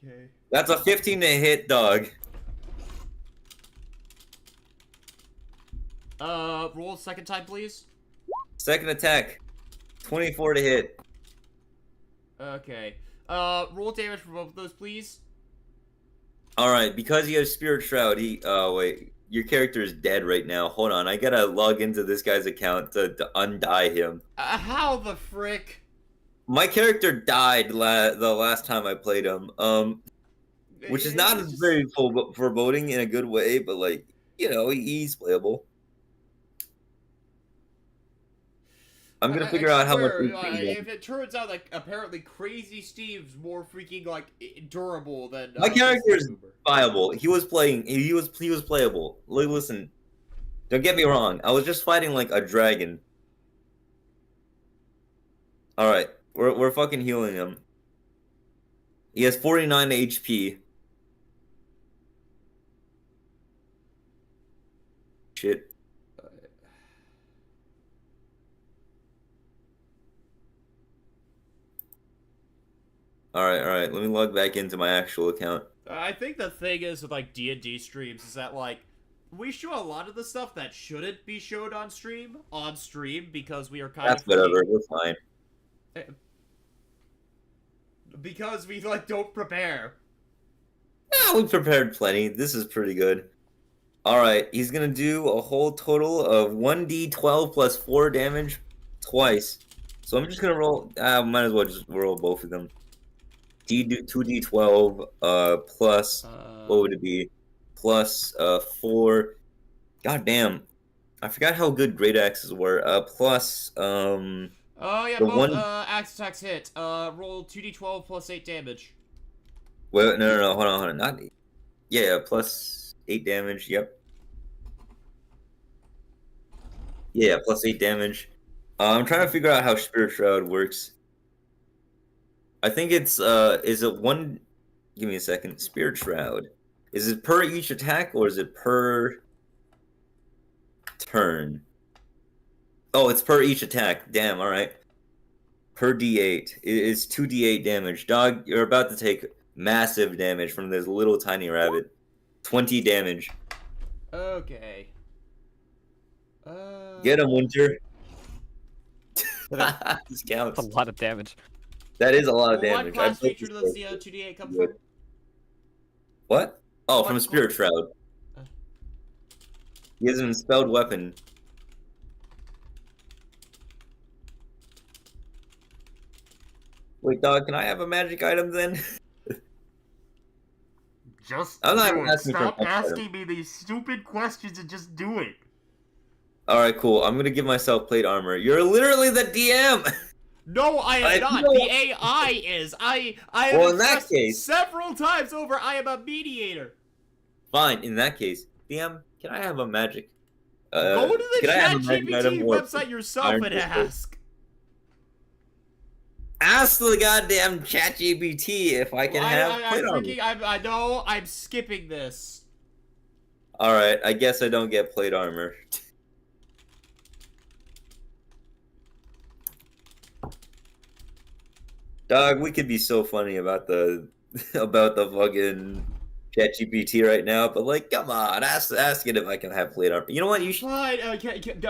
Okay. That's a 15 to hit, dog. Roll a second time, please. Second attack, 24 to hit. Okay. Roll damage for both of those, please. Alright, because he has Spirit Shroud, oh wait, your character is dead right now. Hold on, I gotta log into this guy's account to undie him. How the frick? My character died the last time I played him, which is not very foreboding in a good way, but like, you know, he's playable. I'm gonna figure out how much if it turns out like apparently Crazy Steve's more freaking like durable than my character is viable. He was playable. Like, listen, don't get me wrong. I was just fighting like a dragon. All right, we're fucking healing him. He has 49 HP. Shit. All right. Let me log back into my actual account. I think the thing is with like D&D streams is that like we show a lot of the stuff that shouldn't be showed on stream because we are kind That's of whatever. We're fine. because we like don't prepare. Yeah, we prepared plenty. This is pretty good. All right, he's gonna do a whole total of 1d12 plus 4 damage twice. So I'm just gonna roll. Might as well just roll both of them. 2d12 plus what would it be? Plus 4. God damn, I forgot how good great axes were. Plus Oh yeah, the both one. axe attacks hit. Roll 2d12 plus 8 damage. Wait, no, hold on, not. Yeah, plus 8 damage. Yep. Yeah, plus 8 damage. I'm trying to figure out how Spirit Shroud works. I think it's is it one? Give me a second. Spirit Shroud. Is it per each attack or is it per turn? Oh, it's per each attack. Damn. All right. Per D8. It is 2d8 damage. Dog, you're about to take massive damage from this little tiny rabbit. 20 damage. Okay. Get him, Winter. This counts. That's a lot of damage. That is a lot of What damage. class I built feature this does thing. the 2d8 come Good. from? What? Oh, What from class- Spirit Shroud. He has an unspelled weapon. Wait, dog, can I have a magic item then? Just I'm not do even it. asking for Stop a magic asking me these stupid questions and just do it. Alright, cool. I'm gonna give myself plate armor. You're literally the DM! No, I am I not. know- The AI is. I have Well, in that expressed case- several times over. I am a mediator. Fine, in that case, DM, can I have a magic? Go to the can I have a magic ChatGPT item or- website yourself Iron and Fist? ask. Ask the goddamn ChatGPT if I can have plate armor. I know. I'm skipping this. Alright, I guess I don't get plate armor. Dog, we could be so funny about the fucking ChatGPT right now, but like, come on, ask it if I can have plate armor. You know what? You should. Fine.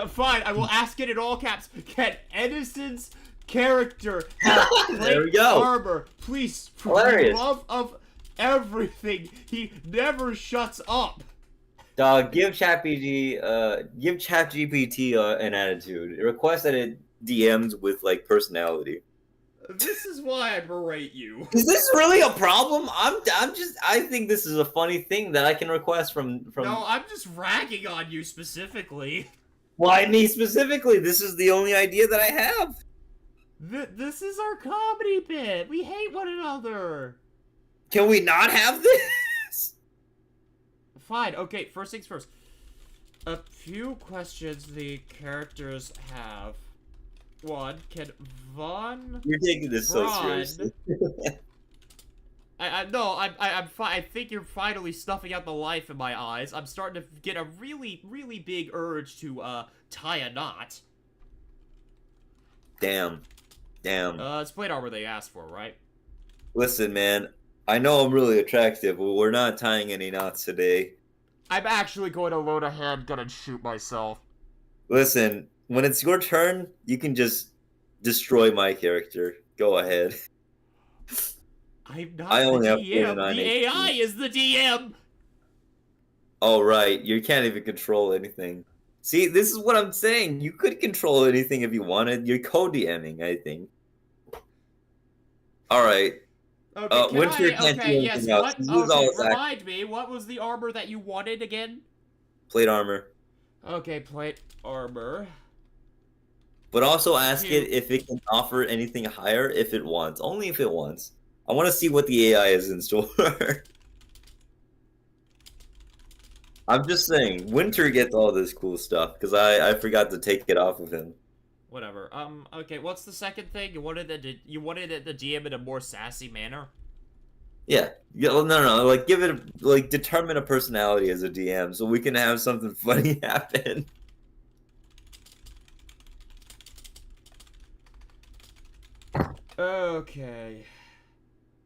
Fine. I will ask it in all caps. Can Edison's character have There we plate go. armor? Please, for the Hilarious. love of everything, he never shuts up. Dog, give ChatGPT an attitude. Request that it DMs with like personality. This is why I berate you. Is this really a problem? I think this is a funny thing that I can request from. No, I'm just ragging on you specifically. Why me specifically? This is the only idea that I have. This is our comedy bit. We hate one another. Can we not have this? Fine. Okay, first things first. A few questions the characters have. One, can Von... You're taking this so Braun- seriously. I think you're finally snuffing out the life in my eyes. I'm starting to get a really, really big urge to, tie a knot. Damn. It's plate armor they asked for, right? Listen, man. I know I'm really attractive, but we're not tying any knots today. I'm actually going to load a handgun and shoot myself. Listen, when it's your turn, you can just destroy my character. Go ahead. I'm not I only the have DM. 49 The AI is the DM. Oh, right. You can't even control anything. See, this is what I'm saying. You could control anything if you wanted. You're co-DMing, I think. Alright. Okay, Winter can't do yes, anything else. what? This is Okay, all his remind me, what was the armor that you wanted again? Plate armor. Okay, plate armor. But also ask Phew. it if it can offer anything higher if it wants. Only if it wants. I want to see what the AI is in store. I'm just saying, Winter gets all this cool stuff because I forgot to take it off of him. Whatever. Okay, what's the second thing? You wanted it the DM in a more sassy manner? Yeah. No. Like, give it, like, determine a personality as a DM so we can have something funny happen. Okay.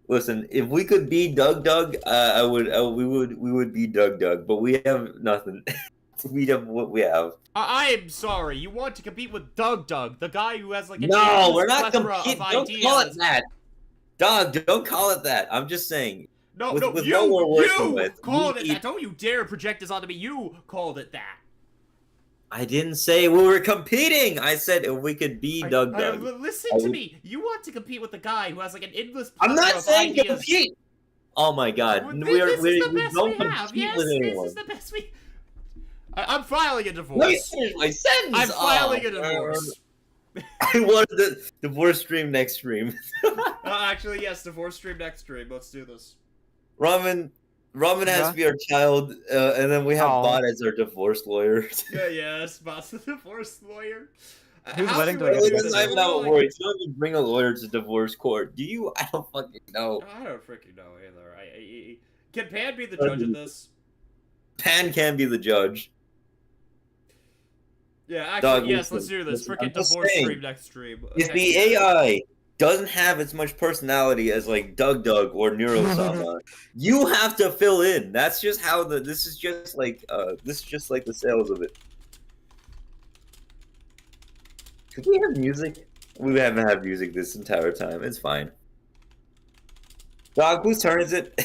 Listen, if we could be Doug, we would be Doug, but we have nothing. We have what we have. I'm sorry. You want to compete with Doug, the guy who has like an No, we're not plethora of competing. ideas. Don't call it that. Doug, don't call it that. I'm just saying. No, with no, what you we're working with, called it that. Don't you dare project this onto me. You called it that. I didn't say we were competing. I said if we could be Doug. Listen to me. You want to compete with the guy who has like an endless I'm plethora not of saying ideas. compete. Oh my god. Well, we this is the we best don't we have. compete Yes, with anyone. this is the best we. I'm filing a divorce. Let me finish my sentence. I'm filing a divorce. I wanted the divorce stream next stream. Actually, yes, divorce stream next stream. Let's do this. Ramen has to be our child, and then we have Aw. Bot as our divorce lawyer. Yes, Bot's the divorce lawyer. Whose How wedding do do I we get do to this? I'm We're not going- worried. You don't even bring a lawyer to divorce court. Do you? I don't fucking know. I don't freaking know either. Can Pan be the judge of this? Pan can be the judge. Yeah, actually, Dog, yes, listen, let's do this. listen, Freaking I'm just divorce saying, stream next stream. If Okay. the AI doesn't have as much personality as like Doug or Neurosama, you have to fill in. That's just how this is just like the sales of it. Could we have music? We haven't had music this entire time. It's fine. Dog, whose turn is it?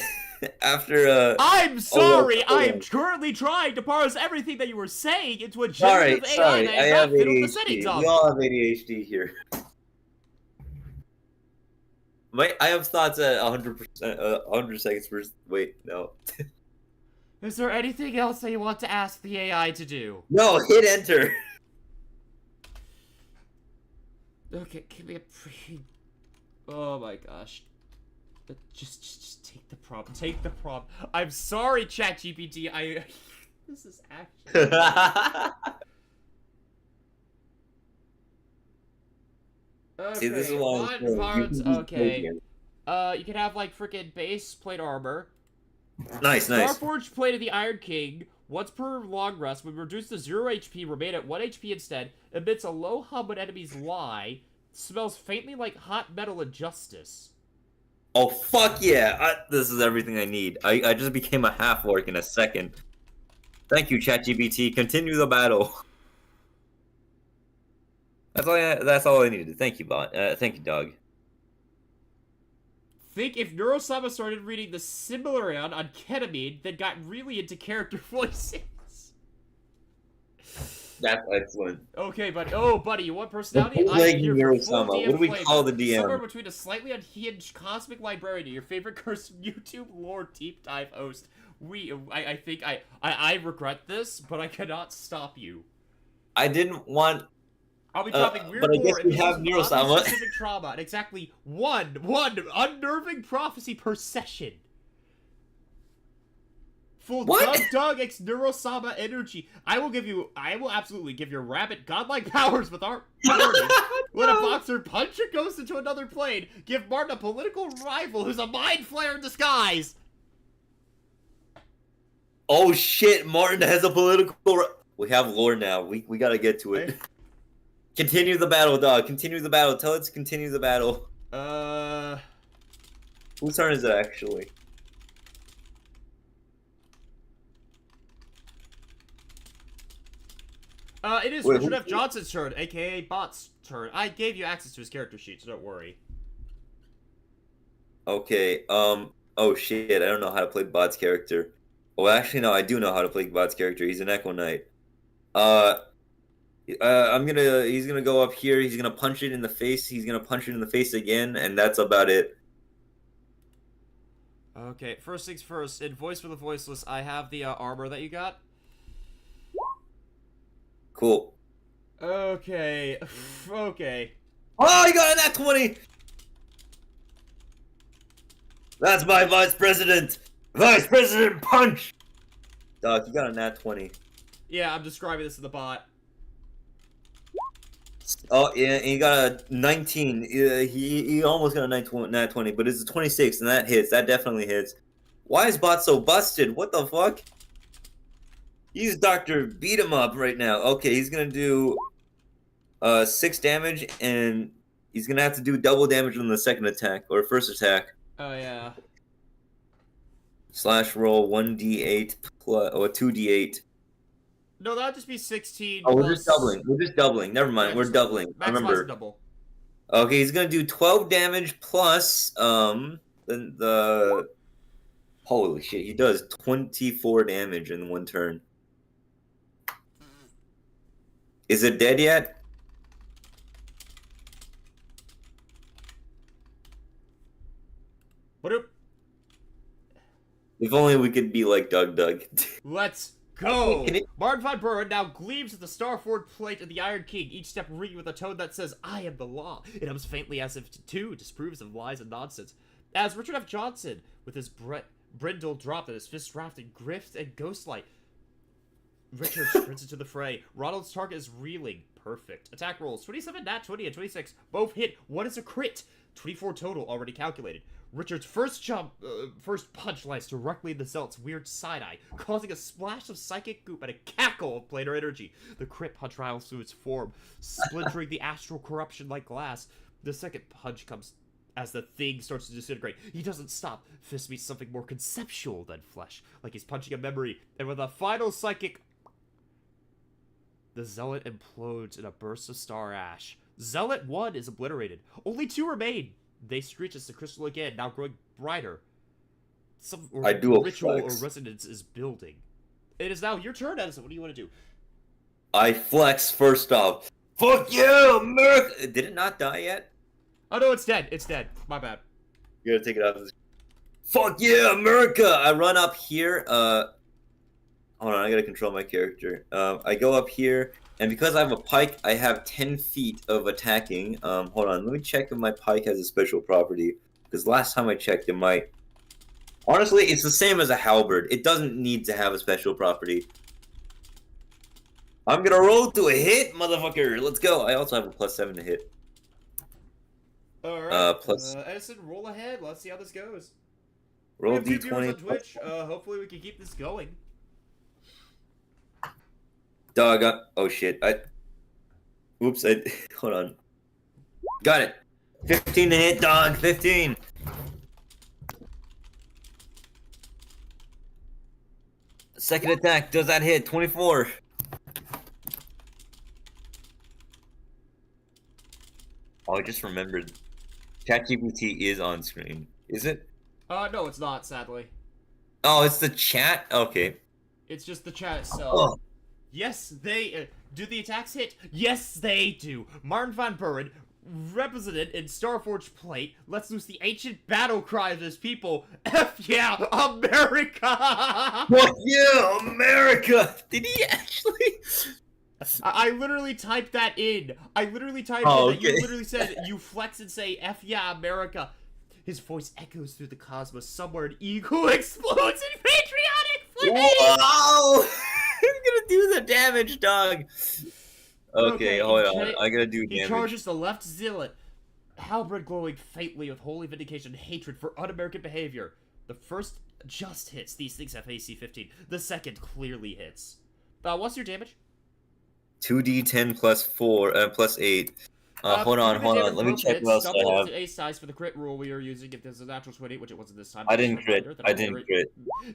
After I'm sorry. hold on. I'm currently trying to parse everything that you were saying into a Sorry, generative AI that I has have not fiddled the ADHD. settings We of. all have ADHD here. I have thoughts at 100%, 100 seconds per. Wait, no. Is there anything else that you want to ask the AI to do? No, hit enter. Okay, give me a pre. Oh my gosh. Just take the prompt. Take the prompt. I'm sorry, ChatGPT. This is actually. Okay, See, this is why mod parts. Okay. You can have like freaking base plate armor. Nice. Starforged plate of the Iron King. Once per long rest, when reduced to 0 HP, remain at 1 HP instead. Emits a low hum when enemies lie. Smells faintly like hot metal and justice. Oh fuck yeah! This is everything I need. I just became a half orc in a second. Thank you, ChatGPT. Continue the battle. That's all I needed. Thank you, Bot. Thank you, Dog. Think if Neurosama started reading the Similarion on ketamine, then got really into character voicings. That's excellent. Okay, buddy. Oh, buddy, you want personality? The I'm bootleg here for full Neurosama. DM What do we flavor. call the DM? Somewhere between a slightly unhinged cosmic librarian and your favorite cursed YouTube lore deep dive host. I think I regret this, but I cannot stop you. I didn't want. I'll be dropping weird but I guess lore we and have Neurosama. specific trauma and exactly one unnerving prophecy per session. Full What? Doug X Neurosama energy. I will absolutely give your rabbit godlike powers with our authority. When a boxer puncher goes into another plane, give Martin a political rival who's a mind flayer in disguise. Oh shit! Martin has a political. We have lore now. We gotta get to it. Continue the battle, Dog. Continue the battle. Tell it to continue the battle. Whose turn is it actually? It is Wait, Richard F. Johnson's turn, aka Bot's turn. I gave you access to his character sheet, so don't worry. Okay. Oh shit! I don't know how to play Bot's character. Well, actually, no. I do know how to play Bot's character. He's an Echo Knight. He's gonna go up here. He's gonna punch it in the face. He's gonna punch it in the face again, and that's about it. Okay, first things first. In Voice for the Voiceless, I have the armor that you got. Cool. Okay. Okay. Oh, you got a nat 20! That's my vice president! Vice President Punch! Doc, you got a nat 20. Yeah, I'm describing this in the bot. Oh, yeah, and he got a 19. He almost got a nat 20, but it's a 26, and that hits. That definitely hits. Why is Bot so busted? What the fuck? He's Dr. Beat 'em up right now. Okay, he's gonna do 6 damage, and he's gonna have to do double damage on the second attack, or first attack. Oh yeah. Slash roll 1d8 plus or 2d8. No, that'd just be 16 Oh, plus... we're just doubling. We're just doubling. Never mind. Yeah, We're just doubling. maximize Remember. the double. Okay, he's gonna do 12 damage plus the holy shit. He does 24 damage in one turn. Is it dead yet? What up? If only we could be like Doug. Let's go! Can it- Martin von Buren now gleams at the Starford plate of the Iron King, each step ringing with a tone that says, I am the law. It hums faintly as if to disproves of lies and nonsense. As Richard F. Johnson, with his brindle dropped and his fist wrapped in grift and ghostlight, Richard sprints into the fray. Ronald's target is reeling. Perfect. Attack rolls. 27, nat 20, and 26. Both hit. What is a crit? 24 total, already calculated. Richard's first punch lands directly in the Zealot's weird side-eye, causing a splash of psychic goop and a cackle of planar energy. The crit punch rattles through its form, splintering the astral corruption like glass. The second punch comes as the thing starts to disintegrate. He doesn't stop. Fist meets something more conceptual than flesh, like he's punching a memory. And with a final psychic, the Zealot implodes in a burst of star ash. Zealot 1 is obliterated. Only 2 remain. They screech as the crystal again, now growing brighter. Some ritual or resonance is building. It is now your turn, Edison. What do you want to do? I flex first off. Fuck you, America! Did it not die yet? Oh no, it's dead. It's dead. My bad. You gotta take it off. Fuck yeah, America! I run up here. Hold on, I gotta control my character. I go up here, and because I have a pike, I have 10 feet of attacking. Hold on, let me check if my pike has a special property. Because last time I checked, it might. Honestly, it's the same as a halberd. It doesn't need to have a special property. I'm gonna roll to a hit, motherfucker. Let's go. I also have a +7 to hit. Alright. Plus. Edison, roll ahead. Let's see how this goes. Roll we have 2 viewers d20. on Twitch. Hopefully we can keep this going. Dog, oh shit. Oops, hold on. Got it. 15 to hit, dog. 15. Second attack, does that hit? 24. Oh, I just remembered. ChatGPT is on screen. Is it? No, it's not, sadly. Oh, it's the chat? Okay. It's just the chat itself. Oh. Yes, they do the attacks hit? Yes, they do. Martin van Buren, represented in Starforge plate, lets loose the ancient battle cry of his people. F yeah, America! Fuck you, America! Did he actually? I literally typed that in. I literally typed Oh, in that okay. you literally said you flex and say F yeah, America. His voice echoes through the cosmos. Somewhere an eagle explodes in patriotic flames. Wow! I'm gonna do the damage, dog. Okay, hold on. I gotta do He damage. charges the left zealot, halberd glowing faintly with holy vindication and hatred for un-American behavior. The first just hits. These things have AC 15. The second clearly hits. What's your damage? 2d10 plus 8. Hold on. Let me check what else I have. A size for the crit rule we are using if there's a natural 20, which it wasn't this time. I didn't crit.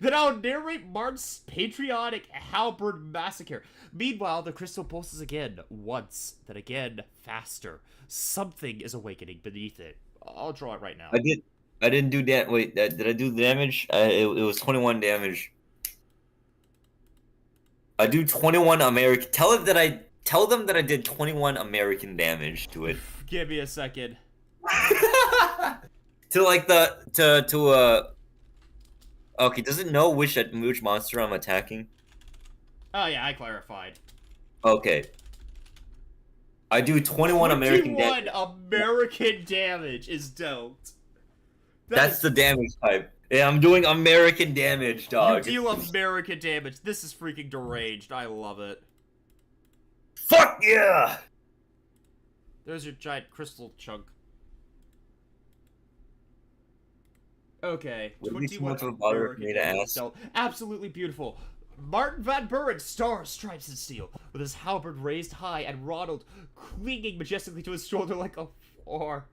Then I'll narrate Mart's patriotic halberd massacre. Meanwhile, the crystal pulses again, once, then again, faster. Something is awakening beneath it. I'll draw it right now. I didn't do that. Wait, did I do the damage? It was 21 damage. I do 21 American. Tell them that I did 21 American damage to it. Give me a second. Okay, does it know which monster I'm attacking? Oh yeah, I clarified. Okay. I do 21 American damage. 21 American damage is dealt. That's the damage type. Yeah, I'm doing American damage, dog. You deal American damage. This is freaking deranged. I love it. Fuck yeah! There's your giant crystal chunk. Okay, 21 American damage dealt. Absolutely beautiful. Martin van Buren, star stripes and steel, with his halberd raised high, and Ronald clinging majestically to his shoulder like a floor.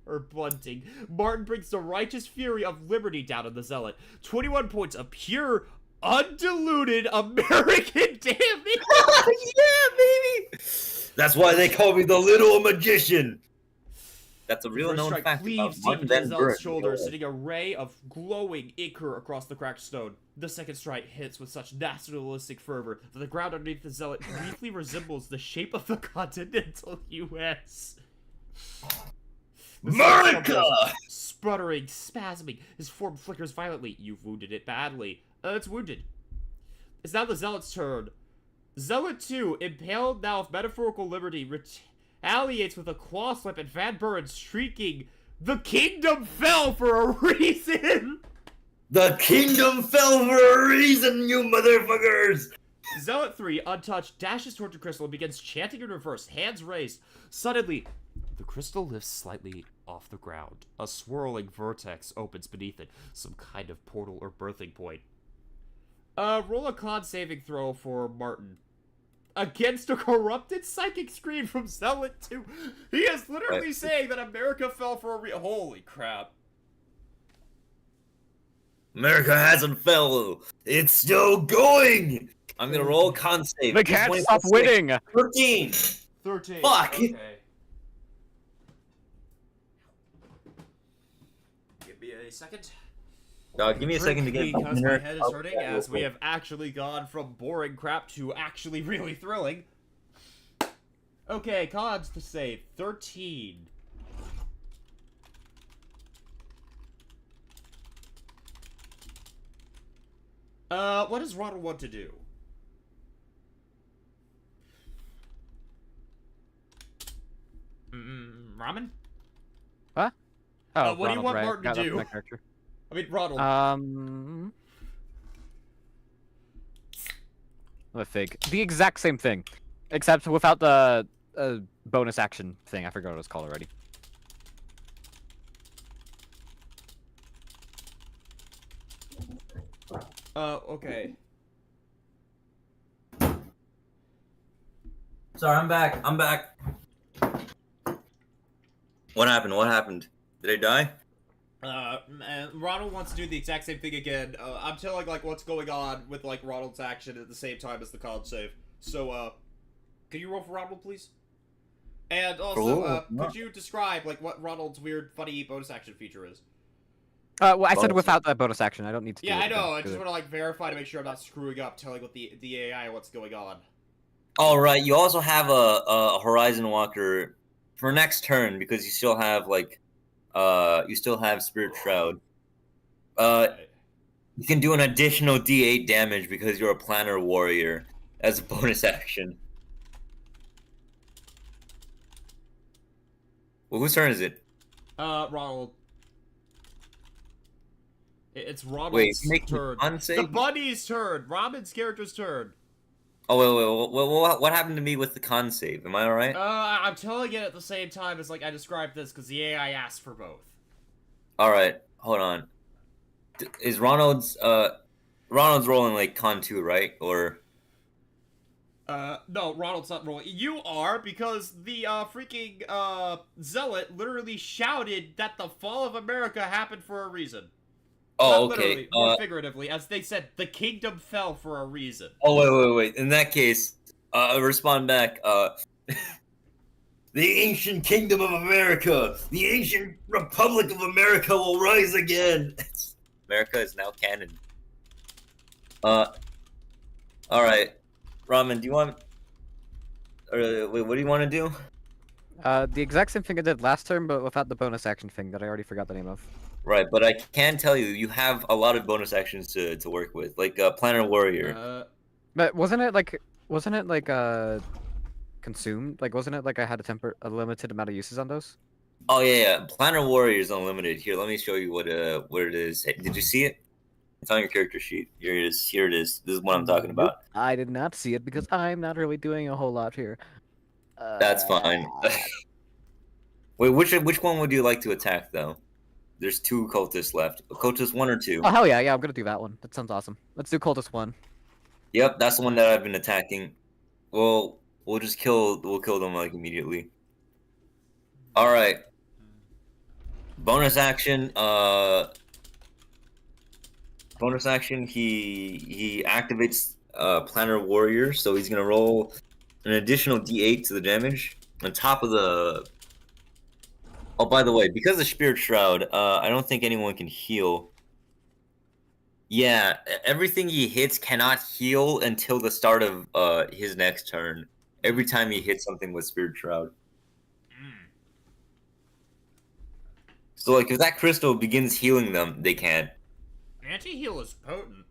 or blunting. Martin brings the righteous fury of liberty down on the Zealot. 21 points of pure, undiluted American damage. Yeah, baby. That's why they call me the Little Magician. That's a real First known strike fact cleaves about deep Martin into the Van Buren. Zealot's shoulder, sending a ray of glowing ichor across the cracked stone. The second strike hits with such nationalistic fervor that the ground underneath the Zealot briefly resembles the shape of the continental U.S. America! Sputtering, spasming, his form flickers violently. You've wounded it badly. It's wounded. It's now the Zealot's turn. Zealot 2, impaled now of metaphorical liberty, retaliates with a claw swipe at Van Buren, shrieking, "The kingdom fell for a reason!" The kingdom fell for a reason, you motherfuckers! Zealot 3, untouched, dashes toward the crystal and begins chanting in reverse, hands raised. Suddenly, the crystal lifts slightly off the ground. A swirling vortex opens beneath it, some kind of portal or birthing point. Roll a con saving throw for Martin. Against a corrupted psychic screen from Zealot 2. He is literally saying that America fell for a holy crap. America hasn't fell. It's still going. I'm gonna roll a con save. They can't stop winning. 13. 13. Fuck. Okay. Give me a second. Give me a second to get because my head is hurting as we have actually gone from boring crap to actually really thrilling. Okay, cons to save. 13. What does Ronald want to do? Ramen? What? Oh, what do you Ronald, want right. Martin to That's do? my character. I mean, Ronald. Let me think. The exact same thing, except without the bonus action thing. I forgot what it was called already. Okay. Sorry, I'm back. I'm back. What happened? What happened? Did I die? And Ronald wants to do the exact same thing again. I'm telling, like, what's going on with, like, Ronald's action at the same time as the con save. So, can you roll for Ronald, please? And also, could you describe, like, what Ronald's weird, funny bonus action feature is? Well, I said without that bonus action. I don't need to do Yeah, it I know. again, I just want to, like, verify to make sure I'm not screwing up, telling what the AI what's going on. All right. You also have a Horizon Walker for next turn because you still have, like, you still have Spirit Shroud. You can do an additional D8 damage because you're a Planner Warrior as a bonus action. Well, whose turn is it? Ronald. It's Ronald's Wait, turn. unsave? The bunny's turn. Robin's character's turn. Oh, wait. What happened to me with the con save? Am I alright? I'm telling it at the same time as, like, I described this, because the AI asked for both. Alright, hold on. Is Ronald's rolling, like, con 2, right? Or... No, Ronald's not rolling. You are, because the, freaking, Zealot literally shouted that the fall of America happened for a reason. Oh, Not okay. literally, more figuratively, as they said, the kingdom fell for a reason. Oh, wait. In that case, respond back, the ancient kingdom of America, the ancient republic of America will rise again. America is now canon. Alright. Ramen, do you want... wait, what do you want to do? The exact same thing I did last turn, but without the bonus action thing that I already forgot the name of. Right, but I can tell you have a lot of bonus actions to work with, like Planner Warrior. But wasn't it like consumed? Like, wasn't it like I had a limited amount of uses on those? Oh yeah. Planner Warrior is unlimited. Here, let me show you what it is. Hey, did you see it? It's on your character sheet. Here it is. Here it is. This is what I'm talking about. I did not see it because I'm not really doing a whole lot here. That's fine. Wait, which one would you like to attack though? There's 2 cultists left. Cultist 1 or 2? Oh hell yeah, I'm gonna do that one. That sounds awesome. Let's do Cultist 1. Yep, that's the one that I've been attacking. Well, we'll kill them like immediately. All right. Bonus action. Bonus action. He activates Planner Warrior, so he's gonna roll an additional D8 to the damage on top of the. Oh, by the way, because of Spirit Shroud, I don't think anyone can heal. Yeah, everything he hits cannot heal until the start of his next turn. Every time he hits something with Spirit Shroud. So, like, if that crystal begins healing them, they can't. Anti-heal is potent.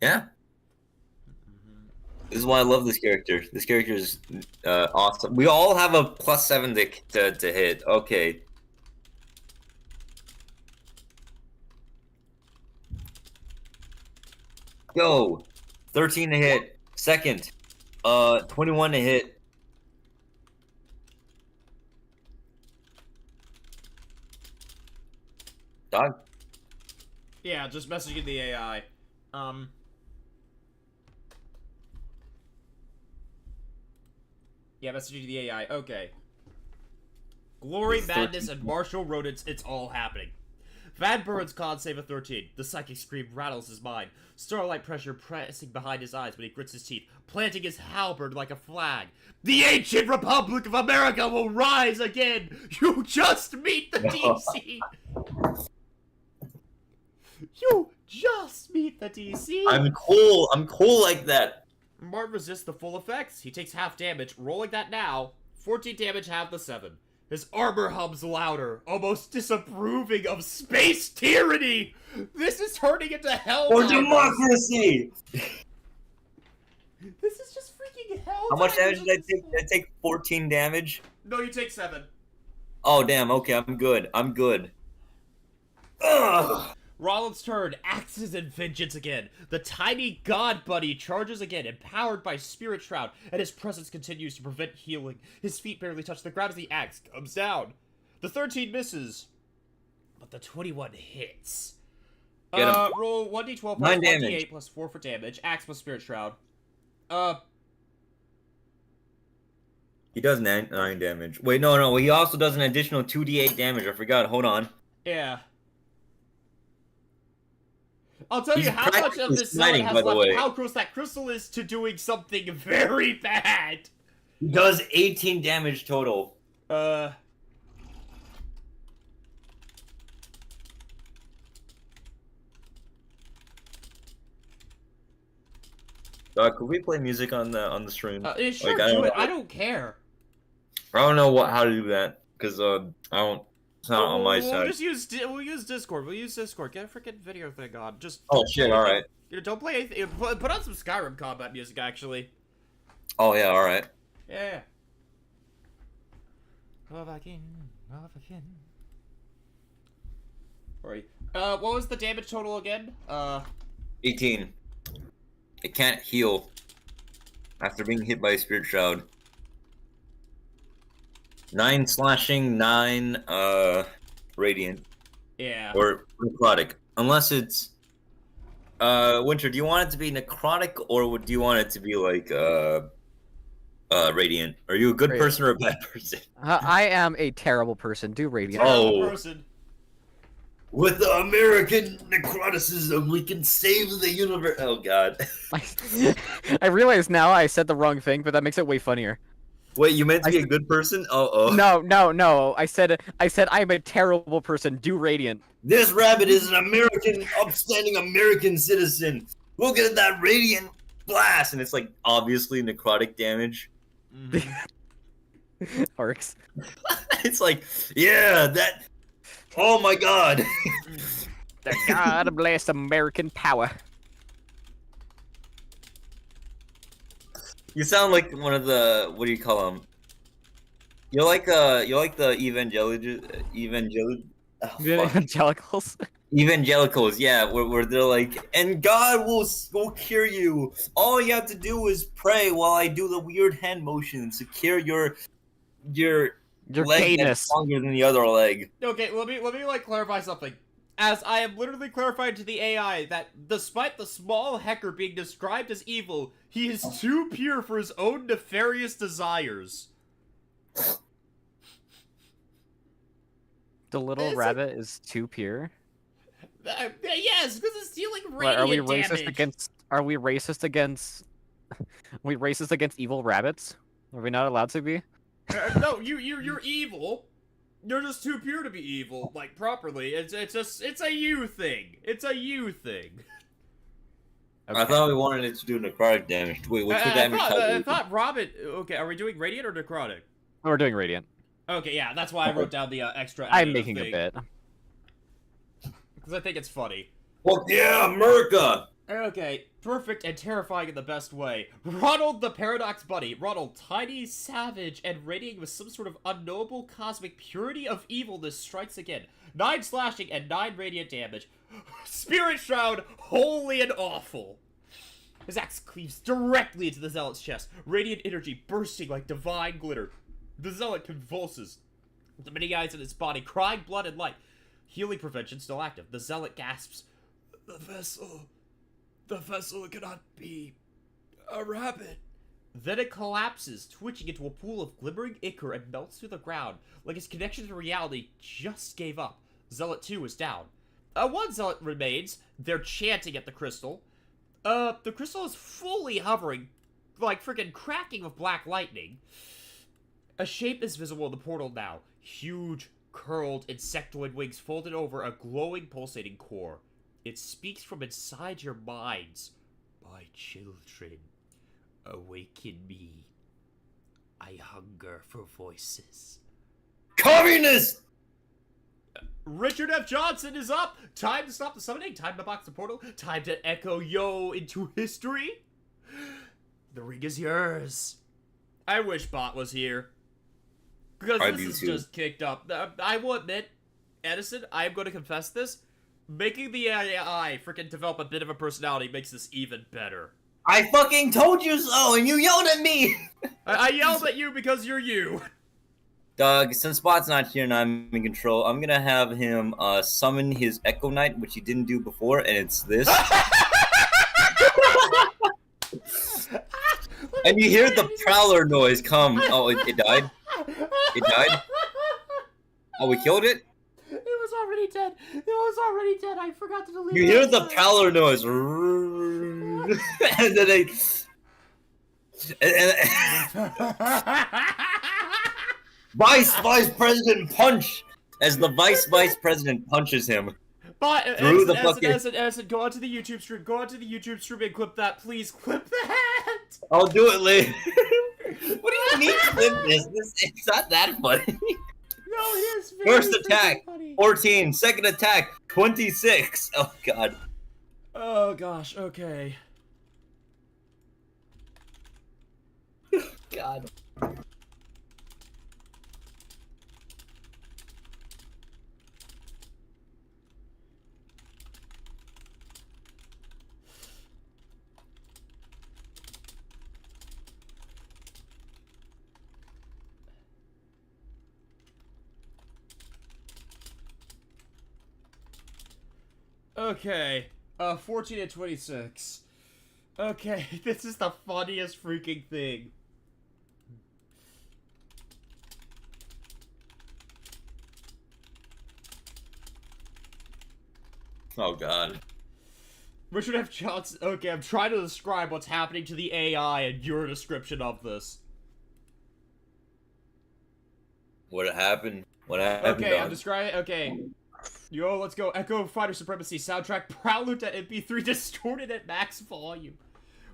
Yeah. This is why I love this character. This character is awesome. We all have a +7 to hit. Okay. Go. 13 to hit. Second. 21 to hit. Dog. Yeah, just messaging the AI. Yeah, messaging the AI. Okay. Glory, madness, and martial rodents, it's all happening. Van Buren's con save a 13. The psychic scream rattles his mind. Starlight pressure pressing behind his eyes when he grits his teeth, planting his halberd like a flag. The ancient Republic of America will rise again! You just meet the DC! You just meet the DC! I'm cool. I'm cool like that. Mart resists the full effects. He takes half damage, rolling that now. 14 damage, half the 7. His armor hums louder, almost disapproving of space tyranny! This is turning into hell! For democracy! This is just freaking hell! How much damage did I take? Did I take 14 damage? No, you take 7. Oh, damn. Okay, I'm good. I'm good. Ugh! Rollins' turn, axes and vengeance again. The tiny god buddy charges again, empowered by Spirit Shroud, and his presence continues to prevent healing. His feet barely touch the ground as the axe comes down. The 13 misses, but the 21 hits. Get him. Roll 1d12 plus 9 1d8 damage. plus 4 for damage. Axe plus Spirit Shroud. He does 9 damage. Wait, no. He also does an additional 2d8 damage. I forgot. Hold on. Yeah. I'll tell you how much of this smiting, zone has by the left way. and how close that crystal is to doing something very bad. He does 18 damage total. Could we play music on the stream? Sure, Like, do it. I don't care. I don't know how to do that because I don't. It's not on my side. We'll use Discord. We'll use Discord. Get a freaking video thing on. Just. Oh shit! All right. You know, don't play anything. Put on some Skyrim combat music, actually. Oh yeah. All right. Yeah. Sorry. What was the damage total again? 18. It can't heal after being hit by a Spirit Shroud. 9 slashing, 9 radiant. Yeah. Or necrotic. Unless it's Winter, do you want it to be necrotic or do you want it to be like radiant? Are you a good Radiant. person or a bad person? I am a terrible person. Do radiant. Oh. Person. With the American necroticism, we can save the universe. Oh god. I realize now I said the wrong thing, but that makes it way funnier. Wait, you meant to be a good person? Uh-oh. No. I said I'm a terrible person. Do radiant. This rabbit is an American, upstanding American citizen. We'll get that radiant blast, and it's like obviously necrotic damage. Arcs. It's like, yeah, that. Oh my god. The God bless American power. You sound like one of the, what do you call them? You're like the Evangelicals. evangelicals, yeah, where they're like, and God will cure you. All you have to do is pray while I do the weird hand motions to cure your leg that's gayness. longer than the other leg. Okay, let me like clarify something. As I am literally clarifying to the AI that despite the small hecker being described as evil, he is too pure for his own nefarious desires. The little rabbit is too pure. Yes, because it's dealing What, are we radiant racist damage. against? Are we racist against? we racist against evil rabbits? Are we not allowed to be? No, you're evil. You're just too pure to be evil, like properly. It's a you thing. It's a you thing. Okay. I thought we wanted it to do necrotic damage. Wait, which damage? I thought Robin. Okay, are we doing radiant or necrotic? We're doing radiant. Okay, yeah, that's why I wrote down the extra. I'm making a bit. Because I think it's funny. Well, yeah, America. Okay, perfect and terrifying in the best way. Ronald the Paradox Bunny. Ronald, tiny, savage, and radiating with some sort of unknowable cosmic purity of evilness strikes again. 9 slashing and 9 radiant damage. Spirit Shroud, holy and awful. His axe cleaves directly into the Zealot's chest, radiant energy bursting like divine glitter. The Zealot convulses, the many eyes in his body crying blood and light. Healing prevention still active. The Zealot gasps, The vessel cannot be a rabbit. Then it collapses, twitching into a pool of glimmering ichor and melts through the ground, like his connection to reality just gave up. Zealot 2 is down. One Zealot remains. They're chanting at the crystal. The crystal is fully hovering, like freaking cracking with black lightning. A shape is visible in the portal now. Huge, curled insectoid wings folded over a glowing, pulsating core. It speaks from inside your minds. My children, awaken me. I hunger for voices. Communist! Richard F. Johnson is up! Time to stop the summoning, time to box the portal, time to echo yo into history. The ring is yours. I wish Bot was here. Because this is just kicked up. I will admit, Edison, I am going to confess this. Making the AI freaking develop a bit of a personality makes this even better. I fucking told you so, and you yelled at me! I yelled at you because you're you. Doug, since Spot's not here and I'm in control, I'm gonna have him summon his Echo Knight, which he didn't do before, and it's this. And you hear the Prowler noise come. Oh, it died? It died? Oh, we killed it? It was already dead. It was already dead. I forgot to delete it. You hear the Prowler noise. And then they... Vice President punch! As the Vice President punches him. But, through the fucking... Edison, go onto the YouTube stream. Go onto the YouTube stream and clip that. Please clip that! I'll do it later. What do you mean clip this? It's not that funny. No, it is very First attack, funny. 14. Second attack, 26. Oh, God. Oh, gosh. Okay. God. Okay. 14 and 26. Okay, this is the funniest freaking thing. Oh, God. Richard F. Johnson. Okay, I'm trying to describe what's happening to the AI and your description of this. What happened? What happened? Okay, I'm describing. Okay. Yo, let's go. Echo Fighter Supremacy soundtrack. Prowler to MP3 distorted at max volume.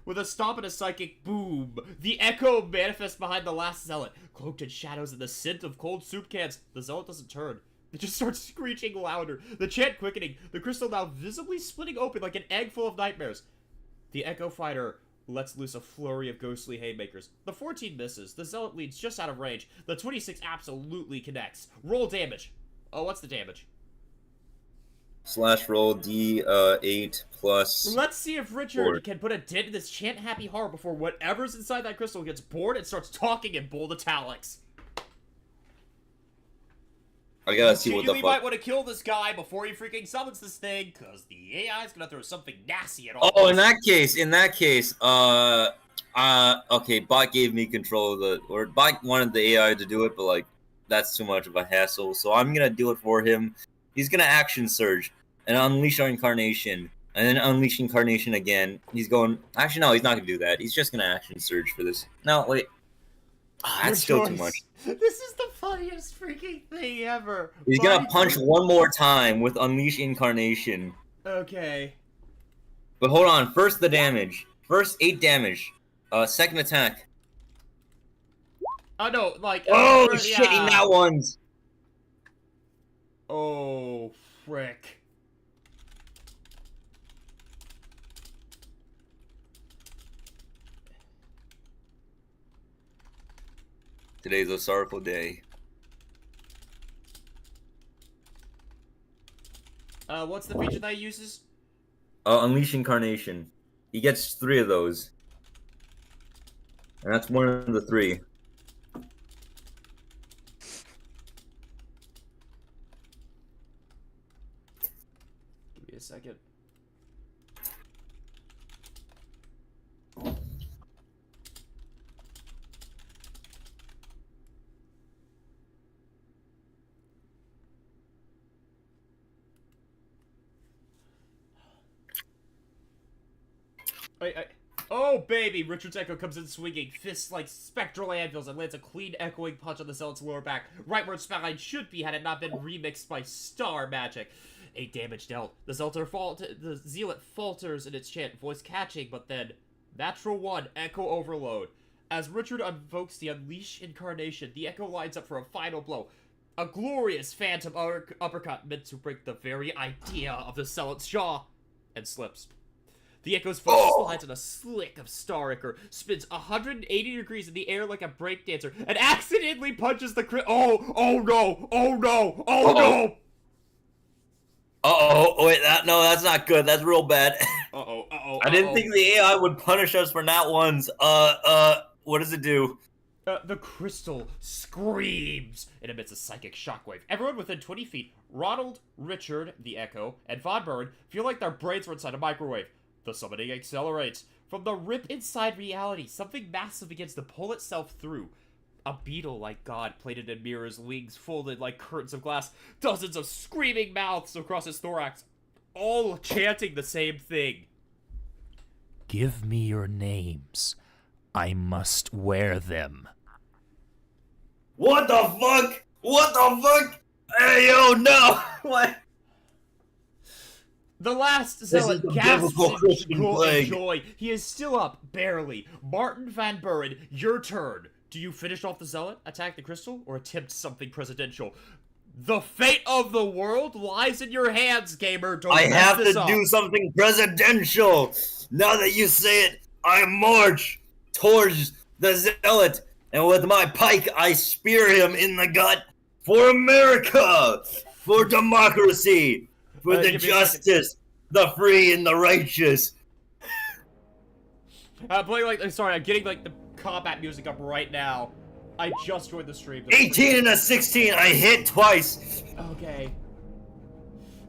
With a stomp and a psychic boom, the echo manifests behind the last zealot. Cloaked in shadows and the scent of cold soup cans, the zealot doesn't turn. It just starts screeching louder, the chant quickening, the crystal now visibly splitting open like an egg full of nightmares. The Echo Fighter lets loose a flurry of ghostly haymakers. The 14 misses, the zealot leads just out of range, the 26 absolutely connects. Roll damage. Oh, what's the damage? Slash roll D8 plus... Let's see if Richard can put a dent in this chant happy horror before whatever's inside that crystal gets bored and starts talking in bold italics. I gotta see what the fuck. You might want to kill this guy before he freaking summons this thing, because the AI is gonna throw something nasty at all. Oh, in that case, okay, Bot gave me control of the, or Bot wanted the AI to do it, but like, that's too much of a hassle. So I'm gonna do it for him. He's gonna action surge and unleash our incarnation, and then unleash incarnation again. He's going. Actually, no, he's not gonna do that. He's just gonna action surge for this. No, wait. Oh, that's still too much. This is the funniest freaking thing ever. He's gonna punch one more time with unleash incarnation. Okay. But hold on. First the damage. First 8 damage. Second attack. Oh no, like. Oh shit! He now ones. Oh frick. Today's a sorrowful day. What's the feature that he uses? Unleash incarnation. He gets 3 of those. And that's one of the 3. Give me a second. Oh, baby! Richard's Echo comes in swinging, fists like spectral anvils, and lands a clean, echoing punch on the zealot's lower back, right where its spine should be had it not been remixed by star magic. 8 damage dealt. The zealot falters in its chant, voice catching, but then natural 1, Echo Overload. As Richard invokes the Unleash Incarnation, the Echo lines up for a final blow. A glorious phantom uppercut meant to break the very idea of the zealot's jaw, and slips. The Echo's foot slides on a slick of Star Ichor, spins 180 degrees in the air like a breakdancer, and accidentally punches the Oh no! Oh no! Oh no! Uh-oh, wait, that's not good. That's real bad. Uh-oh. I didn't think the AI would punish us for nat ones. What does it do? The crystal screams and emits a psychic shockwave. Everyone within 20 feet, Ronald, Richard, the Echo, and Von Burn feel like their brains were inside a microwave. The summoning accelerates. From the rip inside reality, something massive begins to pull itself through. A beetle like God, plated in mirrors, wings folded like curtains of glass, dozens of screaming mouths across his thorax, all chanting the same thing. Give me your names. I must wear them. What the fuck? What the fuck? Hey, yo, no! What? The last zealot gasps in plague. joy. He is still up, barely. Martin Van Buren, your turn. Do you finish off the zealot, attack the crystal, or attempt something presidential? The fate of the world lies in your hands, gamer. Don't I mess have this to up. do something presidential. Now that you say it, I march towards the zealot, and with my pike, I spear him in the gut for America, for democracy, for the justice, the free, and the righteous. Sorry, I'm getting like the combat music up right now. I just joined the stream. 18 and a 16. I hit twice. Okay.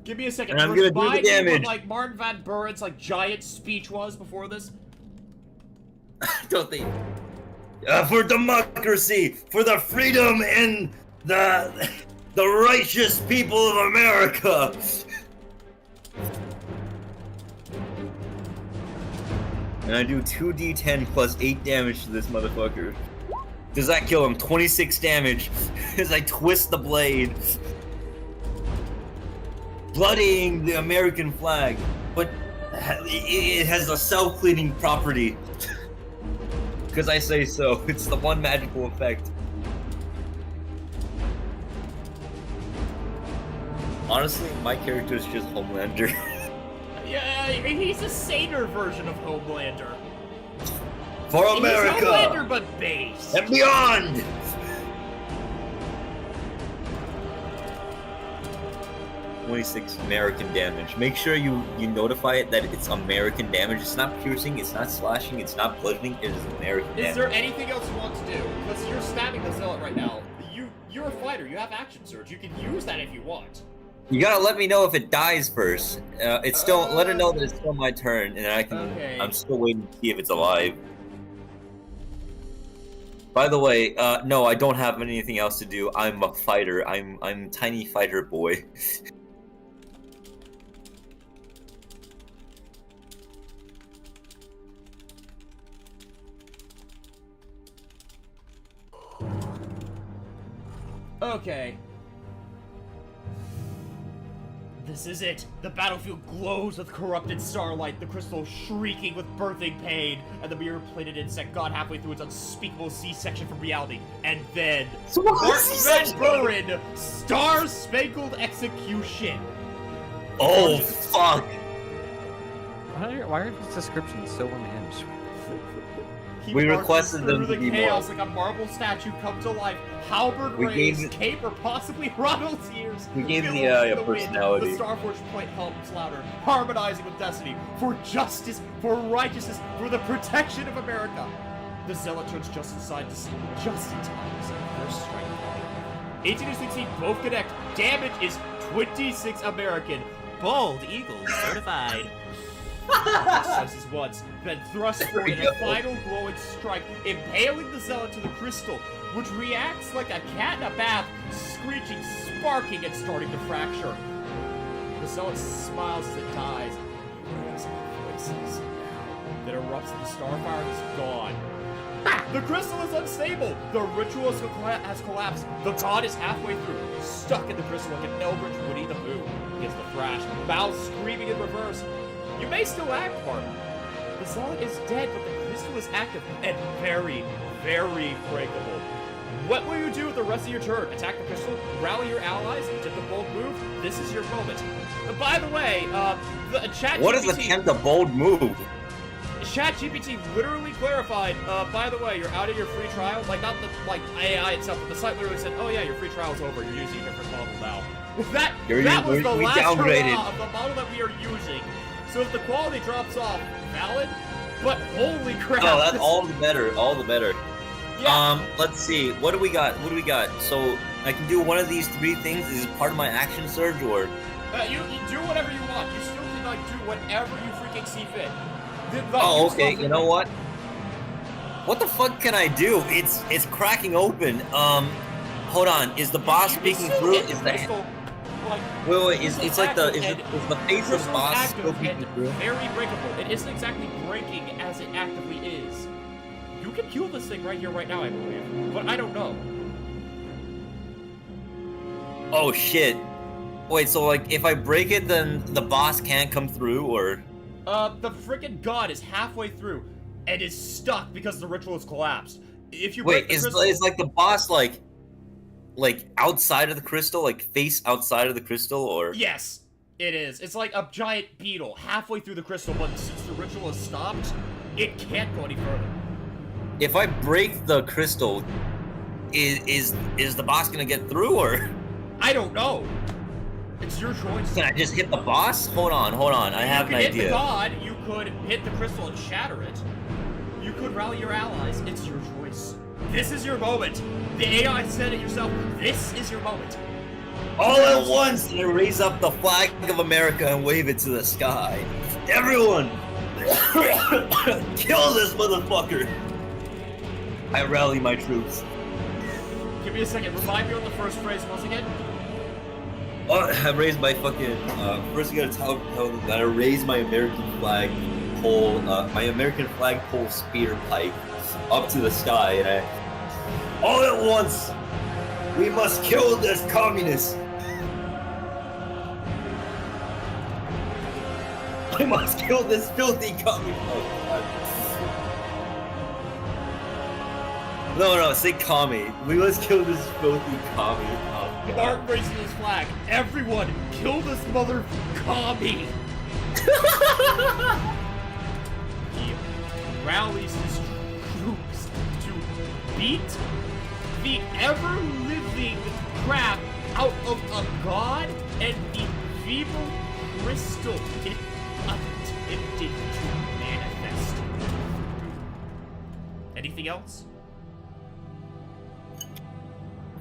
Give me a second. And I'm gonna do the damage. What, like Martin Van Buren's like giant speech was before this. Don't think. For democracy, for the freedom and the righteous people of America. And I do 2d10 plus 8 damage to this motherfucker. Does that kill him? 26 damage as I twist the blade. Bloodying the American flag. But it has a self-cleaning property. Because I say so. It's the one magical effect. Honestly, my character is just Homelander. Yeah, he's a saner version of Homelander. For America! He's Homelander, but based. And beyond! $26 American damage. Make sure you notify it that it's American damage. It's not piercing, it's not slashing, it's not bludgeoning, it is American damage. Is there anything else you want to do? Because you're stabbing the zealot right now. You're a fighter, you have action surge. You can use that if you want. You gotta let me know if it dies first. It's still let it know that it's still my turn, and I can. Okay. I'm still waiting to see if it's alive. By the way, no, I don't have anything else to do. I'm a fighter. I'm tiny fighter boy. Okay. This is it. The battlefield glows with corrupted starlight, the crystal shrieking with birthing pain, and the mirror-plated insect gone halfway through its unspeakable C-section from reality. And then, Martin Van Buren, Star-Spangled Execution. Oh, fuck. Why are these descriptions so unhinged? He We marches requested them through to the be chaos more. like a marble statue come to life. Halberd We raised, gave- cape, or possibly Ronald's ears. We gave Billowing the in wind, personality. The Starforged point hums louder, harmonizing with destiny, for justice, for righteousness, for the protection of America. The zealot turns just inside, just in time to see the first strike. 18 to 16 both connect. Damage is 26 American. Bald Eagle certified. Slices once, then thrust forward in a final glowing strike, impaling the zealot to the crystal, which reacts like a cat in a bath, screeching, sparking, and starting to fracture. The zealot smiles as it dies, raising voices. That erupts and the starfire is gone. The crystal is unstable. The ritual has collapsed. The god is halfway through, stuck in the crystal like an eldritch Winnie the Pooh. Against the thrash, mouths screaming in reverse. You may still act, Martin. The zealot is dead, but the crystal is active and very, very breakable. What will you do with the rest of your turn? Attack the crystal? Rally your allies? Take the bold move? This is your moment. By the way, the chat. What is attempt a bold move? ChatGPT literally clarified, by the way, you're out of your free trial. Like, not the, AI itself, but the site literally said, oh yeah, your free trial's over. You're using a different model now. That was the last hurrah of the model that we are using. So if the quality drops off, valid, but holy crap. Oh, that's all the better, all the better. Yeah. Let's see, what do we got? So, I can do one of these three things. Is it part of my action surge, or? You do whatever you want. You still can, do whatever you freaking see fit. Oh, okay, you know what? What the fuck can I do? It's cracking open. Hold on, is the boss speaking through? Is the... Wait, it's like the face of the boss still peeking through? Very breakable. It isn't exactly breaking as it actively is. You can kill this thing right here, right now, I believe. But I don't know. Oh shit. Wait, so if I break it, then the boss can't come through, or? The frickin' god is halfway through and is stuck because the ritual has collapsed. If you break the crystal... is the boss like outside of the crystal, face outside of the crystal, or? Yes, it is. It's like a giant beetle halfway through the crystal, but since the ritual is stopped, it can't go any further. If I break the crystal, is the boss gonna get through, or? I don't know. It's your choice. Can I just hit the boss? Hold on. I have an idea. You could hit the god, you could hit the crystal and shatter it. You could rally your allies. It's your choice. This is your moment. The AI said it yourself. This is your moment. All at once, and I raise up the flag of America and wave it to the sky. Everyone, kill this motherfucker. I rally my troops. Give me a second. Remind me on the first phrase once again. Oh, I raised my fucking, first you gotta tell that I raised my American flag pole spear pipe up to the sky, and all at once, we must kill this communist! I must kill this filthy communist! Oh, no, say commie. We must kill this filthy commie. Oh, Mark raising his flag. Everyone, kill this mother commie! He rallies his troops to beat the ever-living crap out of a god and the feeble crystal it attempted to manifest. Anything else?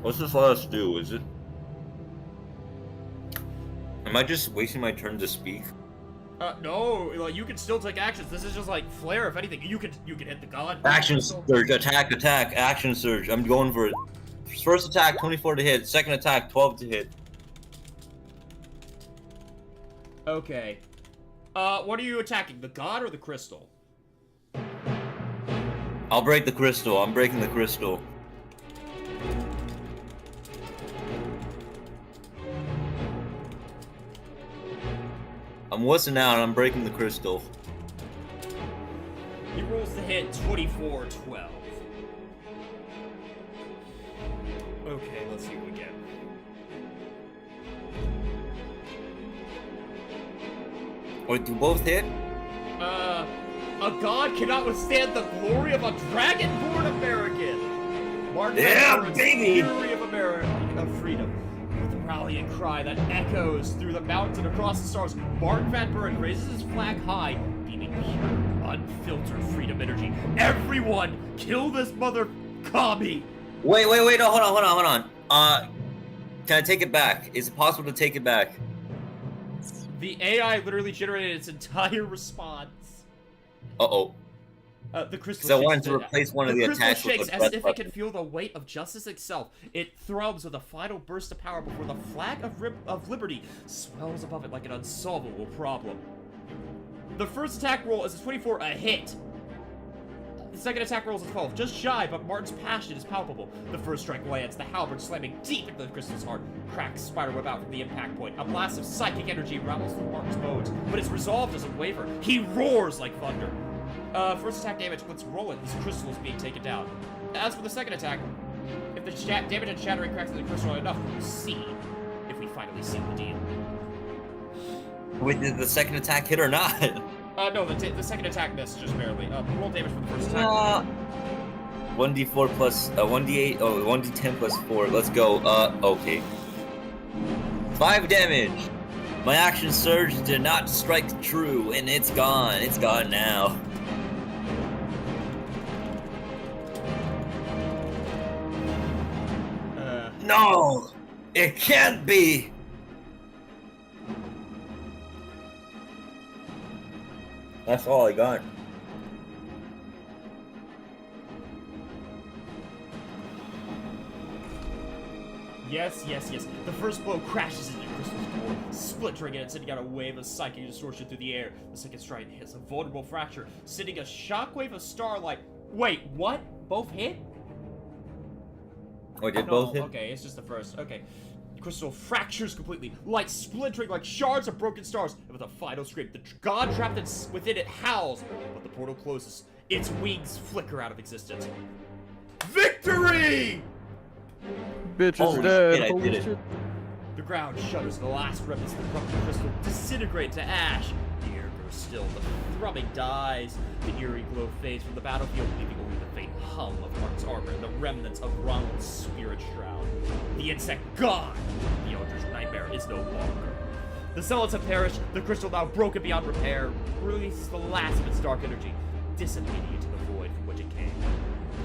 What's this let us do? Is it? Am I just wasting my turn to speak? No, like, you can still take actions. This is just like flare, if anything. You can hit the god. Action surge, attack, action surge. I'm going for it. First attack, 24 to hit. Second attack, 12 to hit. Okay. What are you attacking? The god or the crystal? I'll break the crystal. I'm breaking the crystal. I'm wussing out. I'm breaking the crystal. He rolls the hit 24-12. Okay, let's see what we get. Wait, do both hit? A god cannot withstand the glory of a dragon-born American. Mark Yeah, Van Buren's baby! Fury of America, of freedom. With a rallying cry that echoes through the mountains and across the stars, Mark Van Buren raises his flag high, beaming pure, unfiltered freedom energy. Everyone, kill this mother commie! Wait, no, hold on. Can I take it back? Is it possible to take it back? The AI literally generated its entire response. Uh-oh. The crystal So I shakes wanted to the- replace one of the crystal attacks with shakes a as breath if it weapon. can feel the weight of justice itself. It thrums with a final burst of power before the flag of liberty swells above it like an unsolvable problem. The first attack roll is a 24, a hit. The second attack roll is a 12, just shy, but Martin's passion is palpable. The first strike lands, the halberd slamming deep into the crystal's heart. Cracks spiderweb out from the impact point. A blast of psychic energy rattles through Martin's bones, but his resolve doesn't waver. He roars like thunder. First attack damage, let's roll it. This crystal is being taken down. As for the second attack, if the damage and shattering cracks in the crystal are enough, we'll see if we finally seal the deal. Wait, did the second attack hit or not? No, the second attack missed just barely. Roll damage for the first attack. 1d4 plus 1d8. Oh, 1d10 plus 4. Let's go. Okay. 5 damage. My action surge did not strike true, and it's gone. It's gone now. No! It can't be! That's all I got. Yes. The first blow crashes into the crystal's core, splintering it and sending out a wave of psychic distortion through the air. The second strike hits a vulnerable fracture, sending a shockwave of starlight. Wait, what? Both hit? Oh, did No, both hit? Okay, it's just the first. Okay. Crystal fractures completely, light splintering like shards of broken stars, and with a final scream, the god trapped within it howls, but the portal closes. Its wings flicker out of existence. Victory! Bitch is Holy dead. shit, I Holy did it. shit. The ground shudders, the last remnants of the corrupted crystal disintegrate to ash. The air grows still, the thrumming dies. The eerie glow fades from the battlefield, leaving only the faint hum of Mark's armor and the remnants of Ronald's spirit shroud. The insect gone! The Elder's nightmare is no longer. The zealots have perished, the crystal now broken beyond repair, releases the last of its dark energy, dissipating into the void from which it came.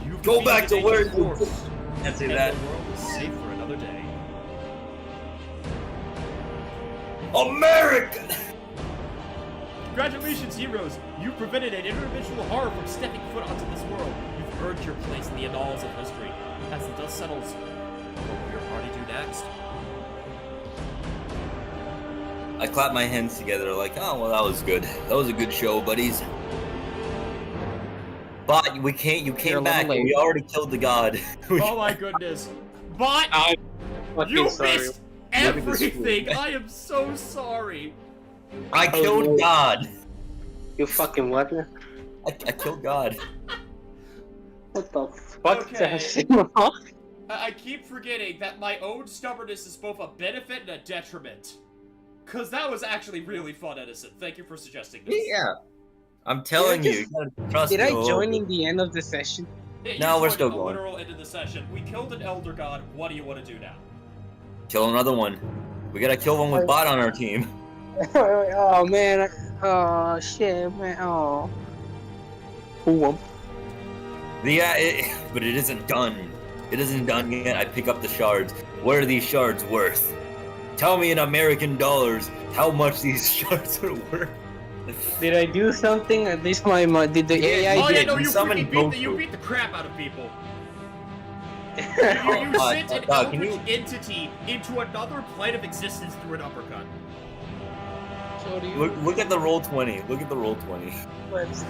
You've Go back defeated to where Nature's you- force, Can't say and that. the world is safe for another day. America! Congratulations, heroes! You've prevented an interdimensional horror from stepping foot onto this world. You've earned your place in the annals of history. As the dust settles, what will your party do next? I clap my hands together like, oh, well, that was good. That was a good show, buddies. But you You're came a back, little and we late. already killed the god. Oh my goodness. But I'm fucking you sorry. missed everything! I am so sorry! I killed God. You fucking what? I killed God. What the fuck? Okay. I keep forgetting that my own stubbornness is both a benefit and a detriment. Cause that was actually really fun, Edison. Thank you for suggesting this. Yeah. I'm telling Did I you, you gotta trust Did me. I join in the end of the session? Yeah, you No, we're joined still the going. literal end of the session. We killed an elder god. What do you want to do now? Kill another one. We gotta kill one with bot on our team. Oh man. Oh shit, man. Oh. Who? But it isn't done. It isn't done yet. I pick up the shards. What are these shards worth? Tell me in American dollars how much these shards are worth. Did I do something? At least did the AI Oh yeah, did. no, you you summoned freaking you Goku. beat the crap out of people. You Oh, sent an can you- eldritch entity into another plane of existence through an uppercut. So do you? Look at the roll 20. Look at the roll 20. Let's see.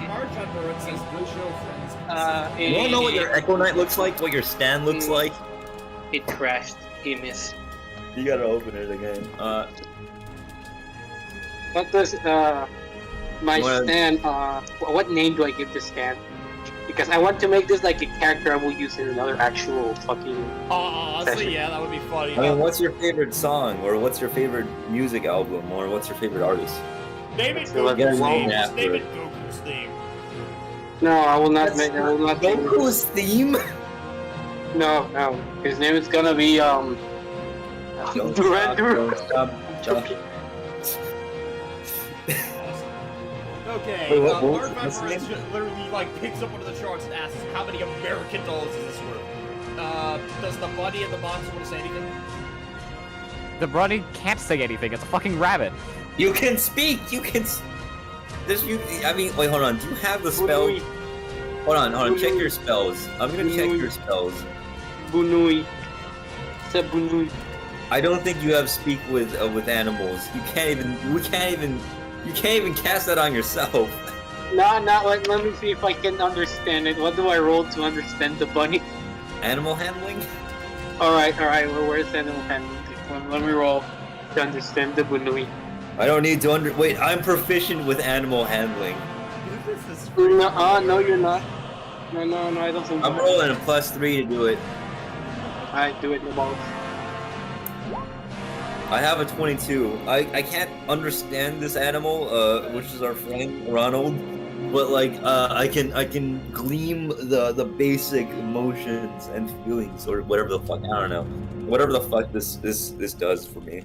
Marge on Bird says, good show, friends. You wanna know what your Echo Knight looks like? What your stand looks like? It crashed. He missed. You gotta open it again. What does my What- stand? What name do I give this stand? Because I want to make this like a character I will use in another actual fucking. Honestly, yeah, that would be funny. I mean, what's your favorite song? Or what's your favorite music album? Or what's your favorite artist? Name it So Goku's we'll name. get Just name after it Goku's name. No, I will not make. I will not. Goku's theme? No, no. His name is gonna be Don't Duran stop, Duran. don't stop, don't- Okay, Wait, what was- Mark what's the Vanderens name? literally like picks up one of the charts and asks how many American dollars is this worth? Does the bunny and the monster want to say anything? The bunny can't say anything. It's a fucking rabbit. You can speak! You can. There's you. I mean, wait, hold on. Do you have the spell? Bunui. Hold on. Check your spells. I'm gonna check your spells. Bunui. It's a Bunui. I don't think you have speak with animals. You can't even. You can't even cast that on yourself. No, let me see if I can understand it. What do I roll to understand the bunny? Animal handling? Alright, well, where's the animal handling? Let me roll to understand the Bunui. I don't need to Wait, I'm proficient with animal handling. This is No, you're not. No, I don't think I'm rolling a +3 to do it. I do it in the balls. I have a 22. I can't understand this animal, which is our friend Ronald, but like I can gleam the basic emotions and feelings or whatever the fuck, I don't know, whatever the fuck this does for me.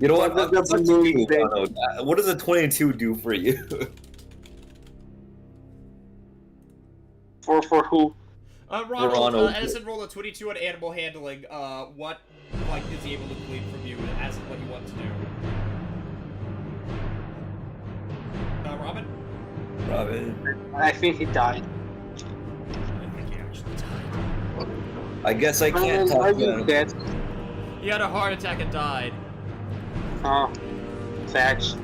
You know what? What does the That's Bunui you, say? Ronald. What does a 22 do for you? For who? Ronald, Ronald. Edison rolled a 22 on animal handling. What, like, is he able to glean from you as what you want to do? Robin? Robin. I think he died. I think he actually died. I guess I can't Are talk you to him. dead? He had a heart attack and died. Oh, facts.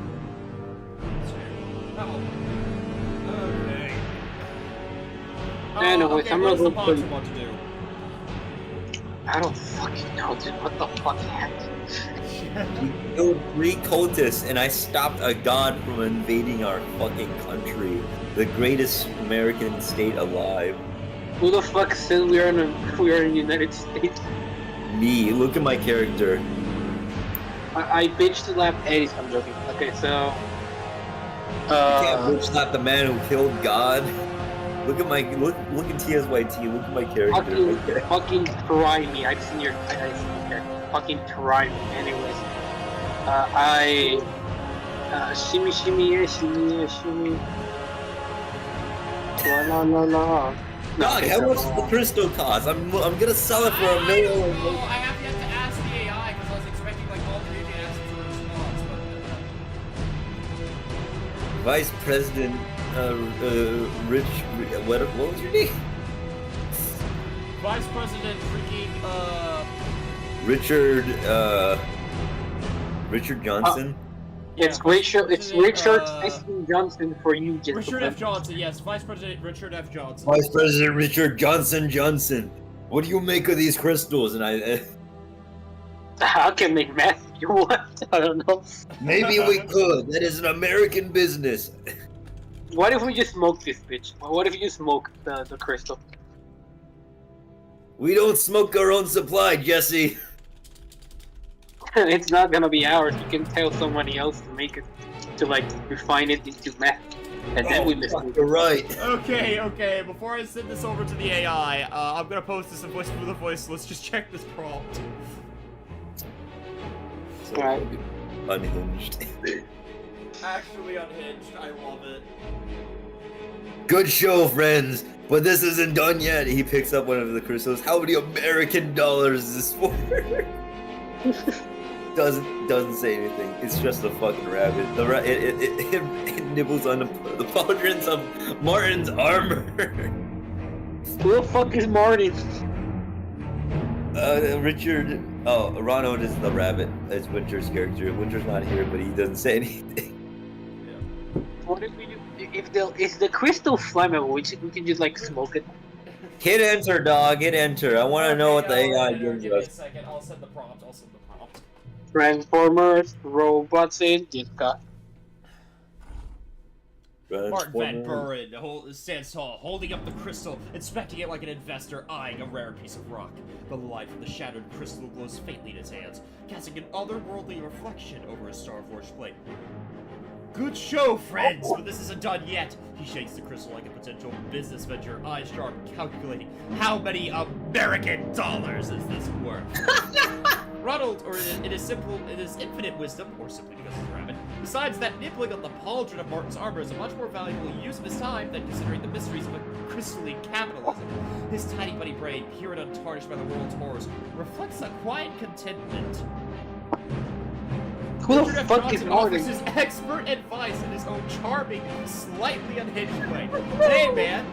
Oh. Okay. Anyways, okay, I'm what does the gonna go monster want to do? I don't fucking know, dude. What the fuck happened? We killed 3 cultists and I stopped a god from invading our fucking country. The greatest American state alive. Who the fuck said we are in the United States? Me, look at my character. I bitch slap Eddie's. I'm joking. Okay, so. You can't bitch slap the man who killed God. Look at TSYT, look at my character. Fucking try me. I've seen your character. Fucking try me. Anyways. Shimmy, yeah, shimmy. La. Dog, how much does the crystal cost? I'm gonna sell it for $1 million. I have yet to ask the AI because I was expecting like all 3 of the answers for response, but Vice President, what was your name? Vice President freaking Richard Johnson. It's Richard S. Johnson for you, gentlemen. Richard F. Johnson, yes, Vice President Richard F. Johnson. Vice President Richard Johnson. What do you make of these crystals? And I I can make math if you want. I don't know. maybe we could. That is an American business. What if we just smoke this bitch? What if you just smoke the crystal? We don't smoke our own supply, Jesse. It's not gonna be ours. You can tell somebody else to make it, to like refine it into meth, and then we listen. You're right. Okay, before I send this over to the AI, I'm gonna post this in voice for the voice. Let's just check this prompt. Right. Unhinged. Actually unhinged, I love it. Good show, friends. But this isn't done yet. He picks up one of the crystals. How many American dollars is this for? doesn't say anything. It's just a fucking rabbit. It nibbles on the pauldrons of Martin's armor. Who the fuck is Martin? Richard. Oh, Ronald is the rabbit. It's Winter's character. Winter's not here, but he doesn't say anything. What if we do? If the crystal flammable, we can just like smoke it. Hit enter, dog. Hit enter. I want to know what the AI gives Give me a us. second. I'll send the prompt. Transformers, robots in Jitka. Martin Van Buren stands tall, holding up the crystal, inspecting it like an investor eyeing a rare piece of rock. The light from the shattered crystal glows faintly in his hands, casting an otherworldly reflection over his Starforged plate. Good show, friends, but this isn't done yet. He shakes the crystal like a potential business venture, eyes sharp, calculating how many American dollars is this worth. Ronald, or it is infinite wisdom, or simply because he's a rabbit, decides that nibbling on the pauldron of Martin's armor is a much more valuable use of his time than considering the mysteries of a crystalline capitalism. His tiny buddy brain, pure and untarnished by the world's horrors, reflects a quiet contentment. Who the Richard F. fuck Johnson is Martin? offers his expert advice in his own charming, slightly unhinged way. Hey man,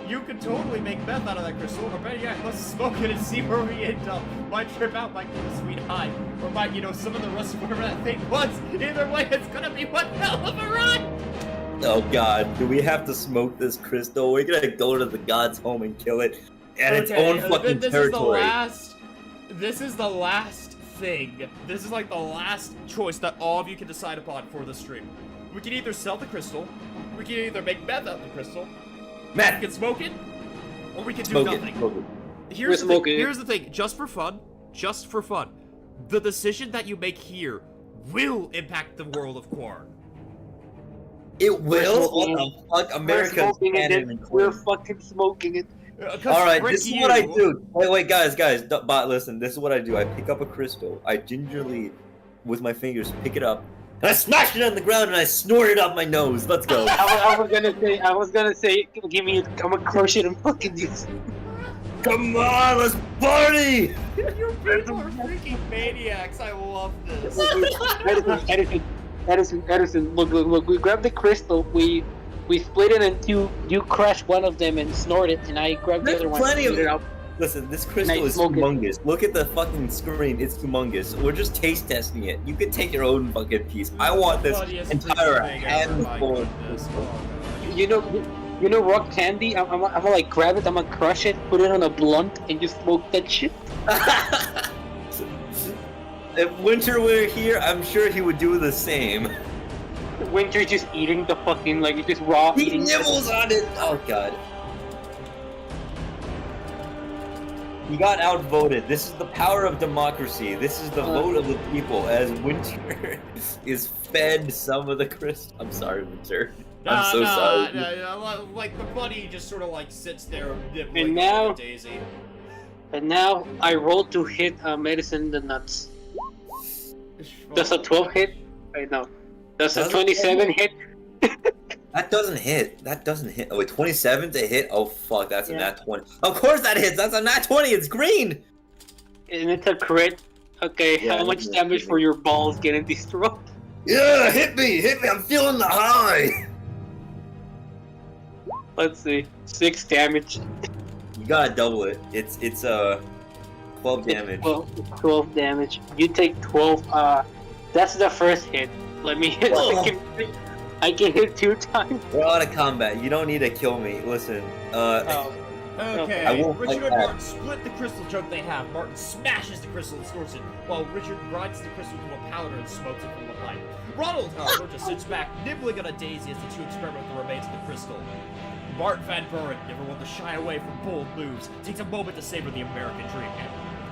you could totally make meth out of that crystal, or better yet, let's smoke it and see where we end up. Might trip out, might give a sweet high, or might, some of the rest of whatever that thing was. Either way, it's gonna be one hell of a ride! Oh god, do we have to smoke this crystal? We're gonna go to the god's home and kill it at its own fucking territory. This is the last thing. This is like the last choice that all of you can decide upon for the stream. We can either sell the crystal, we can either make meth out of the crystal, we can smoke it, or we can do nothing. Here's the thing, just for fun, the decision that you make here will impact the world of Quarn. It will? What the fuck? America's We're fucking smoking it. Alright, this is what I do. Wait, guys, Bot, listen, this is what I do. I pick up a crystal, I gingerly, with my fingers, pick it up, and I smash it on the ground and I snort it up my nose. Let's go. I was gonna say, give me I'm gonna crush it and fucking do it. Come on, let's party! You people are freaking maniacs, I love this. Edison, look, we grab the crystal, we split it in two, you crush one of them and snort it, and I grab the other one and split it out. Listen, this crystal is humongous. Look at the fucking screen, it's humongous. We're just taste testing it. You can take your own fucking piece. I want this entire handful of this. You know rock candy? I'm gonna like grab it, I'm gonna crush it, put it on a blunt, and just smoke that shit. If Winter were here, I'm sure he would do the same. Winter just eating the fucking, like, just raw eating. He nibbles on it! Oh god. He got outvoted. This is the power of democracy. This is the vote of the people as Winter is fed some of the crystal. I'm sorry, Winter. I'm so sorry. Like, the buddy just sort of, like, sits there nibbling And now, on a daisy. And now, I roll to hit Medicine in the nuts. Does a 12 hit? Wait, no. Does a 27 hit? That doesn't hit. Oh, wait, 27 to hit? Oh, fuck, that's a nat 20. Of course that hits! That's a nat 20! It's green! And it's a crit. Okay, how much damage for your balls getting destroyed? Yeah, hit me! I'm feeling the high! Let's see. 6 damage. You gotta double it. It's 12 damage. 12 damage. You take 12. That's the first hit. Let me hit. I can hit 2 times. We're out of combat. You don't need to kill me. Listen. Okay, Richard and Martin split the crystal jug they have. Martin smashes the crystal and snorts it, while Richard grinds the crystal into a powder and smokes it from the pipe. Ronald, however, just sits back, nibbling on a daisy as the two experiment with the remains of the crystal. Martin Van Buren, never one to shy away from bold moves, takes a moment to savor the American dream, and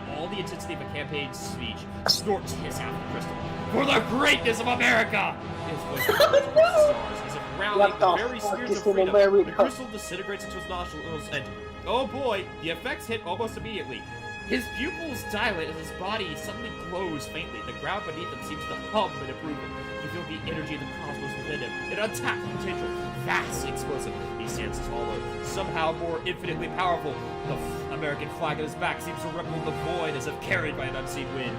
with all the intensity of a campaign speech, snorts his half the crystal. For the greatness of America! His voice towards the stars, as if rallying the very spirits of freedom. The crystal disintegrates into his nostrils, and oh boy, the effects hit almost immediately. His pupils dilate as his body suddenly glows faintly. The ground beneath him seems to hum in approval. You feel the energy of the cosmos within him, an untapped potential, vast, explosive. He stands taller, somehow more infinitely powerful. The American flag on his back seems to rumble in the void as if carried by an unseen wind.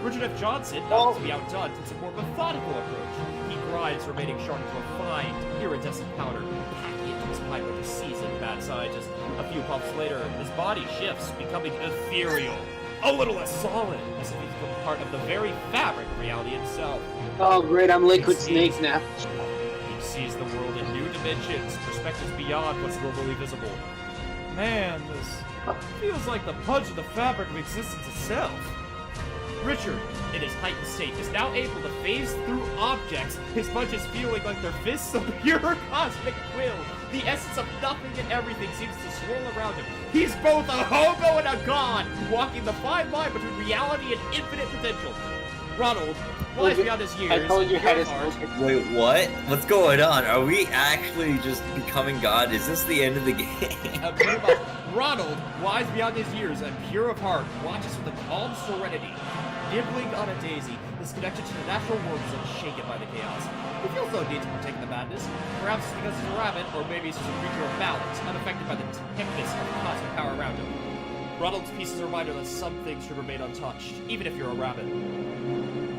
Richard F. Johnson, not to be outdone, takes a more methodical approach. He grinds remaining shark into a fine, iridescent powder, packing it into his pipe like a seasoned mad scientist. A few puffs later, his body shifts, becoming ethereal. A little less solid, as if he's become part of the very fabric of reality itself. Oh great, I'm Liquid Snake now. He sees the world in new dimensions, perspectives beyond what's normally visible. Man, this feels like the punch of the fabric of existence itself. Richard, in his heightened state, is now able to phase through objects, his punches feeling like they're fists of pure cosmic will. The essence of nothing and everything seems to swirl around him. He's both a hobo and a god, walking the fine line between reality and infinite potential. Ronald, wise beyond his years, I told you how to Wait, what? What's going on? Are we actually just becoming God? Is this the end of the game? Ronald, wise beyond his years and pure of heart, watches with a calm serenity. Nibbling on a daisy, his connection to the natural world is unshaken by the chaos. He feels no need to partake in the madness. Perhaps it's because he's a rabbit, or maybe he's just a creature of balance, unaffected by the tempest of cosmic power around him. Ronald's piece is a reminder that some things should remain untouched, even if you're a rabbit.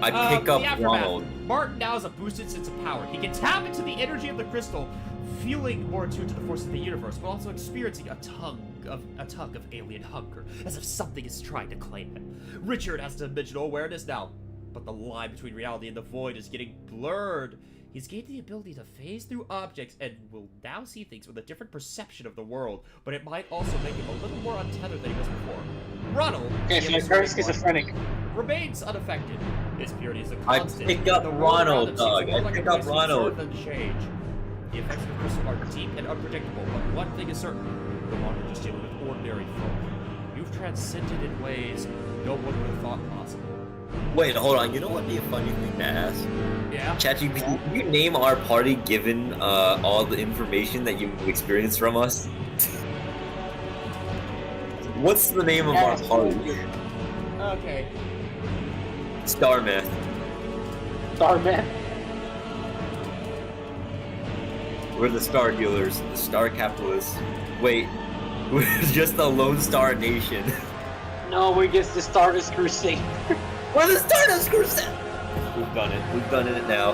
I pick up Ronald. Martin now has a boosted sense of power. He can tap into the energy of the crystal, feeling more attuned to the forces of the universe, but also experiencing a tug of alien hunger, as if something is trying to claim him. Richard has dimensional awareness now, but the line between reality and the void is getting blurred. He's gained the ability to phase through objects and will now see things with a different perception of the world, but it might also make him a little more untethered than he was before. Ronald, Okay, so my parents schizophrenic. remains unaffected. His purity is a I constant. pick up The world Ronald, around him seems dog. more I like pick a up place Ronald. observed and change. The effects of the crystal are deep and unpredictable, but one thing is certain: you're more than just dealing with ordinary folk. You've transcended in ways no one would have thought possible. Wait, hold on. You know what would be a funny thing to ask? Yeah? ChatGPT, can you name our party given all the information that you've experienced from us? What's the name of our party? Okay. Star Myth. Starman. We're the Star Dealers, the Star Capitalists. Wait, we're just the Lone Star Nation. No, we're just the Stardust Crusade. We're the Stardust Crusade! We've done it. We've done it now.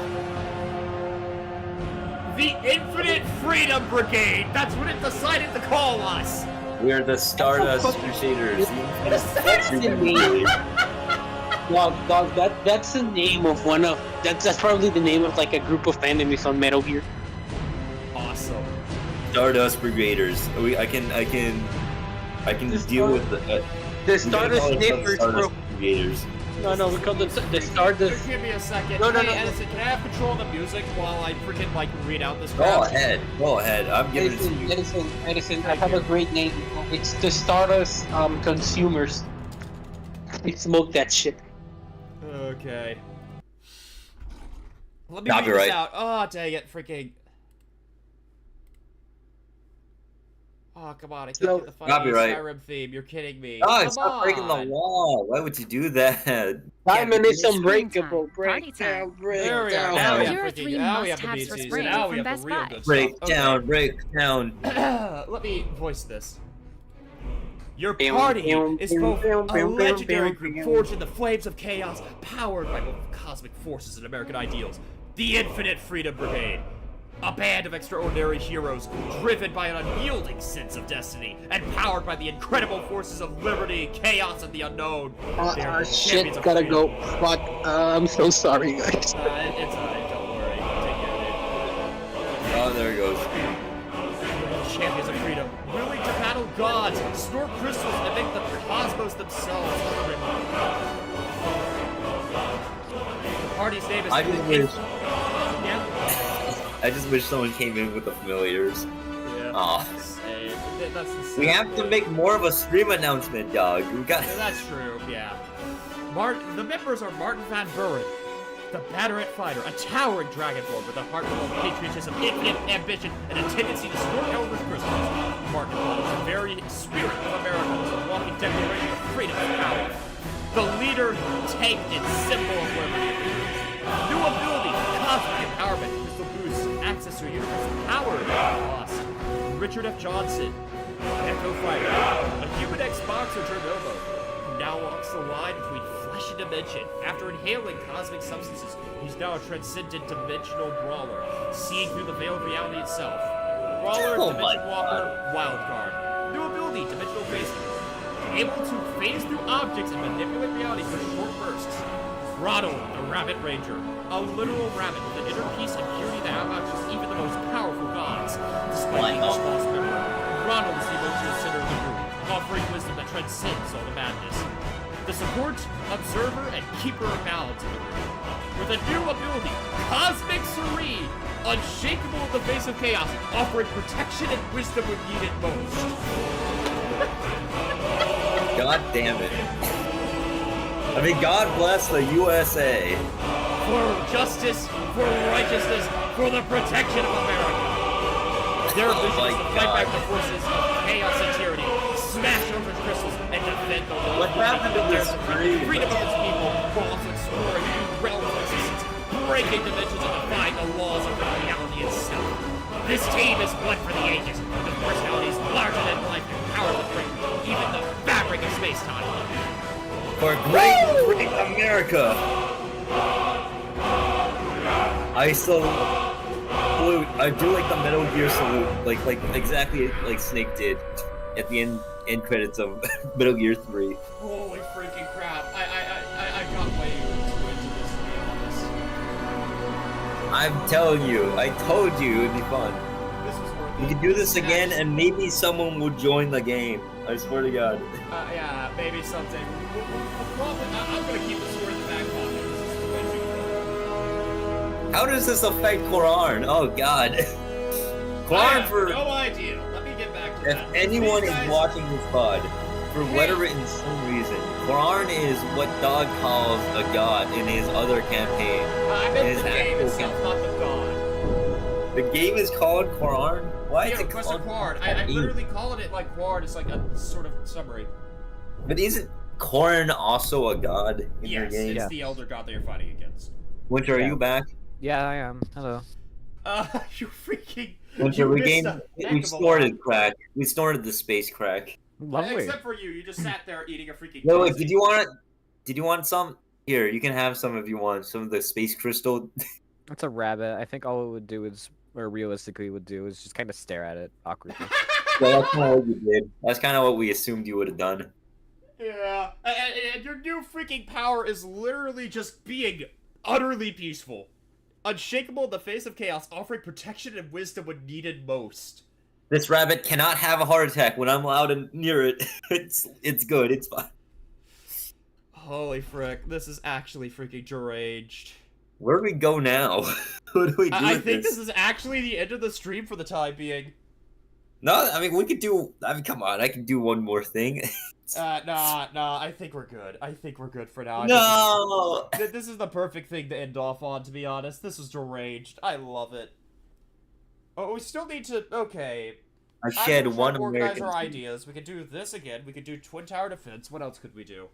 The Infinite Freedom Brigade! That's what it decided to call us! We're the Stardust Crusaders. That's the name. Dog, that's the name of one of that's probably the name of like a group of enemies on Metal Gear. Awesome. Stardust Brigaders. I can deal with The Stardust Sniffers, bro. Stardust Brigaders. No, we call them the Stardust. Give me a second. No, Hey, no. Edison, can I have control of the music while I freaking, like, read out this Go crap? ahead. Go ahead. I'm giving it to you. Edison, I have a great name. It's the Stardust Consumers. We smoke that shit. Okay. Let me read Copyright. this out. Oh, dang it. Freaking. Oh, come on. I can't No. get the fucking Copyright. Skyrim theme. You're kidding me. Oh, Come stop breaking the on. wall. Why would you do that? Diamond is Can't unbreakable. Party Break time. down, break There we are. down. Now we have Your freaking. three Now we have the must-haves for BCs. spring Now we from have the Best real Buy. good break stuff. down, break down. Let me voice this. Your Bam, party bam, is bam, both bam, a bam, legendary bam, group bam. forged in the flames of chaos, powered by both cosmic forces and American ideals. The Infinite Freedom Brigade. A band of extraordinary heroes, driven by an unyielding sense of destiny, and powered by the incredible forces of liberty, chaos, and the unknown. They are the Shit, champions of gotta freedom. go. Fuck. I'm so sorry, guys. It's alright, don't worry. Take care of it. Oh, there he goes. Champions of freedom, willing to battle gods, store crystals, and make the cosmos themselves. The party's name is I just wish, Yeah. I just wish someone came in with the familiars. Yeah. Aw. Hey, that's the We have to make more of a stream announcement, dog. We got. Yeah, that's true, yeah. The members are Martin Van Buren, the Batteret Fighter, a towering dragonborn with a heart full of patriotism, infinite ambition, and a tendency to snort Elder's crystals. Martin is the very spirit of America, is a walking declaration of freedom and power. The leader, tank, and symbol of liberty. New ability, cosmic empowerment, crystal boost, access to a universe power lost. Richard F. Johnson, Echo Fighter, a human ex-boxer turned hobo, who now walks the line between flesh and dimension. After inhaling cosmic substances, he's now a transcendent dimensional brawler, seeing through the veil of reality itself. Brawler, Dimension Walker, Wildcard. New ability, Dimensional Phasing. Able to phase through objects and manipulate reality for short bursts. Ronald, the Rabbit Ranger. A literal rabbit with an inner peace and purity that outmatches even the most powerful gods. Despite being a small member, Ronald is the emotional center of the group, offering wisdom that transcends all the madness. The support, observer, and keeper of balance of the group. With a new ability, Cosmic Serene, unshakable in the face of chaos, offering protection and wisdom when needed most. God damn it. I mean, God bless the USA. For justice, for righteousness, for the protection of America. Their vision is to fight back the forces of chaos and tyranny, smash over crystals, and defend the world. What happened to this freedom of its people, while also exploring new realms of existence, breaking dimensions and defying the laws of reality itself. This team is blood for the ages, with personalities larger than life and power to break even the fabric of space-time. For great America. I salute. I do like the Metal Gear salute, like exactly like Snake did at the end credits of Metal Gear 3. Holy freaking crap! I got way too into this, to be honest. I'm telling you, I told you it'd be fun. This was worth it. We could do this again, and maybe someone will join the game. I swear to God. Yeah, maybe someday. I'm gonna keep the sword in the back pocket. This is way too cool. How does this affect Quran? Oh God. I Quran have for no idea. Let me get back to if that. anyone These is guys- watching this pod, for whatever insane reason, Quran is what Dog calls a god in his other campaign. I It meant is the game actual itself, not the god. The game is called Quran? Why is Yeah, it Question called Quard. I literally called it like Quard. It's like a sort of summary. But isn't Corrin also a god in your Yes, game? it's the elder god that you're fighting against. Winter, are Yeah. you back? Yeah, I am. Hello. You freaking. Winter, you we missed gained. a heck We of a snorted lot. crack. We snorted the space crack. Lovely. Except for you. You just sat there eating a freaking. No, wait. cozy. Did you want? Did you want some? Here, you can have some if you want. Some of the space crystal. It's a rabbit. I think all it would do is, or realistically would do, is just kind of stare at it awkwardly. Yeah, that's kind of what you did. That's kind of what we assumed you would have done. Yeah, and your new freaking power is literally just being utterly peaceful. Unshakable in the face of chaos, offering protection and wisdom when needed most. This rabbit cannot have a heart attack when I'm loud and near it. It's good. It's fine. Holy frick, this is actually freaking deranged. Where do we go now? What do we do I with think this is actually the end of the stream for the time being. No, I mean we could do. I mean, come on, I can do one more thing. Nah, I think we're good. I think we're good for now. No. This is the perfect thing to end off on, to be honest. This is deranged. I love it. Oh, we still need to. Okay. I shed I'm one trying to organize American. our seed. ideas. We could do this again. We could do Twin Tower Defense. What else could we do?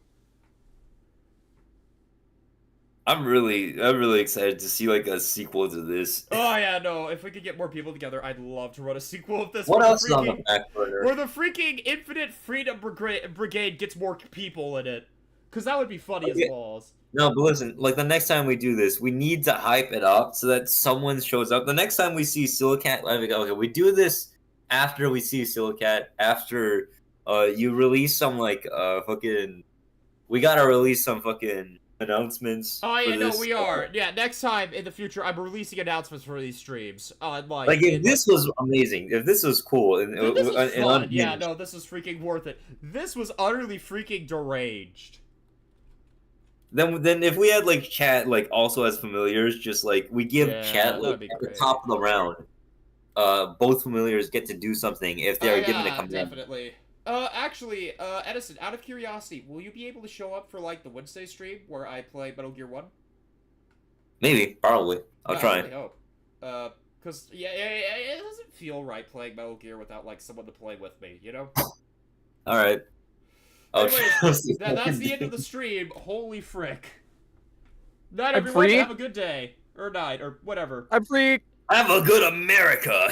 I'm really excited to see like a sequel to this. Oh yeah, no. If we could get more people together, I'd love to run a sequel of this. What where the else is on the freaking- back burner? Where the freaking Infinite Freedom Brigade gets more people in it. Cause that would be funny Okay. as balls. No, but listen, like the next time we do this, we need to hype it up so that someone shows up. The next time we see Silicat, like, okay, we do this after we see Silicat, after you release some like fucking, we gotta release some fucking announcements. Oh yeah, for no, this. we are. Yeah, next time in the future, I'm releasing announcements for these streams. Like if this was amazing, if this was cool, and This is and fun. unhinged, Yeah, no, this is freaking worth it. This was utterly freaking deranged. then if we had like chat like also as familiars, just like we give Yeah, chat that'd like be at the great. top of the round, both familiars get to do something if they are given a command. definitely. Actually, Edison, out of curiosity, will you be able to show up for like the Wednesday stream where I play Metal Gear 1? Maybe, probably. I'll I try. really hope. Cause yeah, it doesn't feel right playing Metal Gear without like someone to play with me, you know? All right. Anyways, that's the end of the stream. Holy frick. Night, I'm everyone. free. Have a good day. Or night, or whatever. I'm free. Have a good America.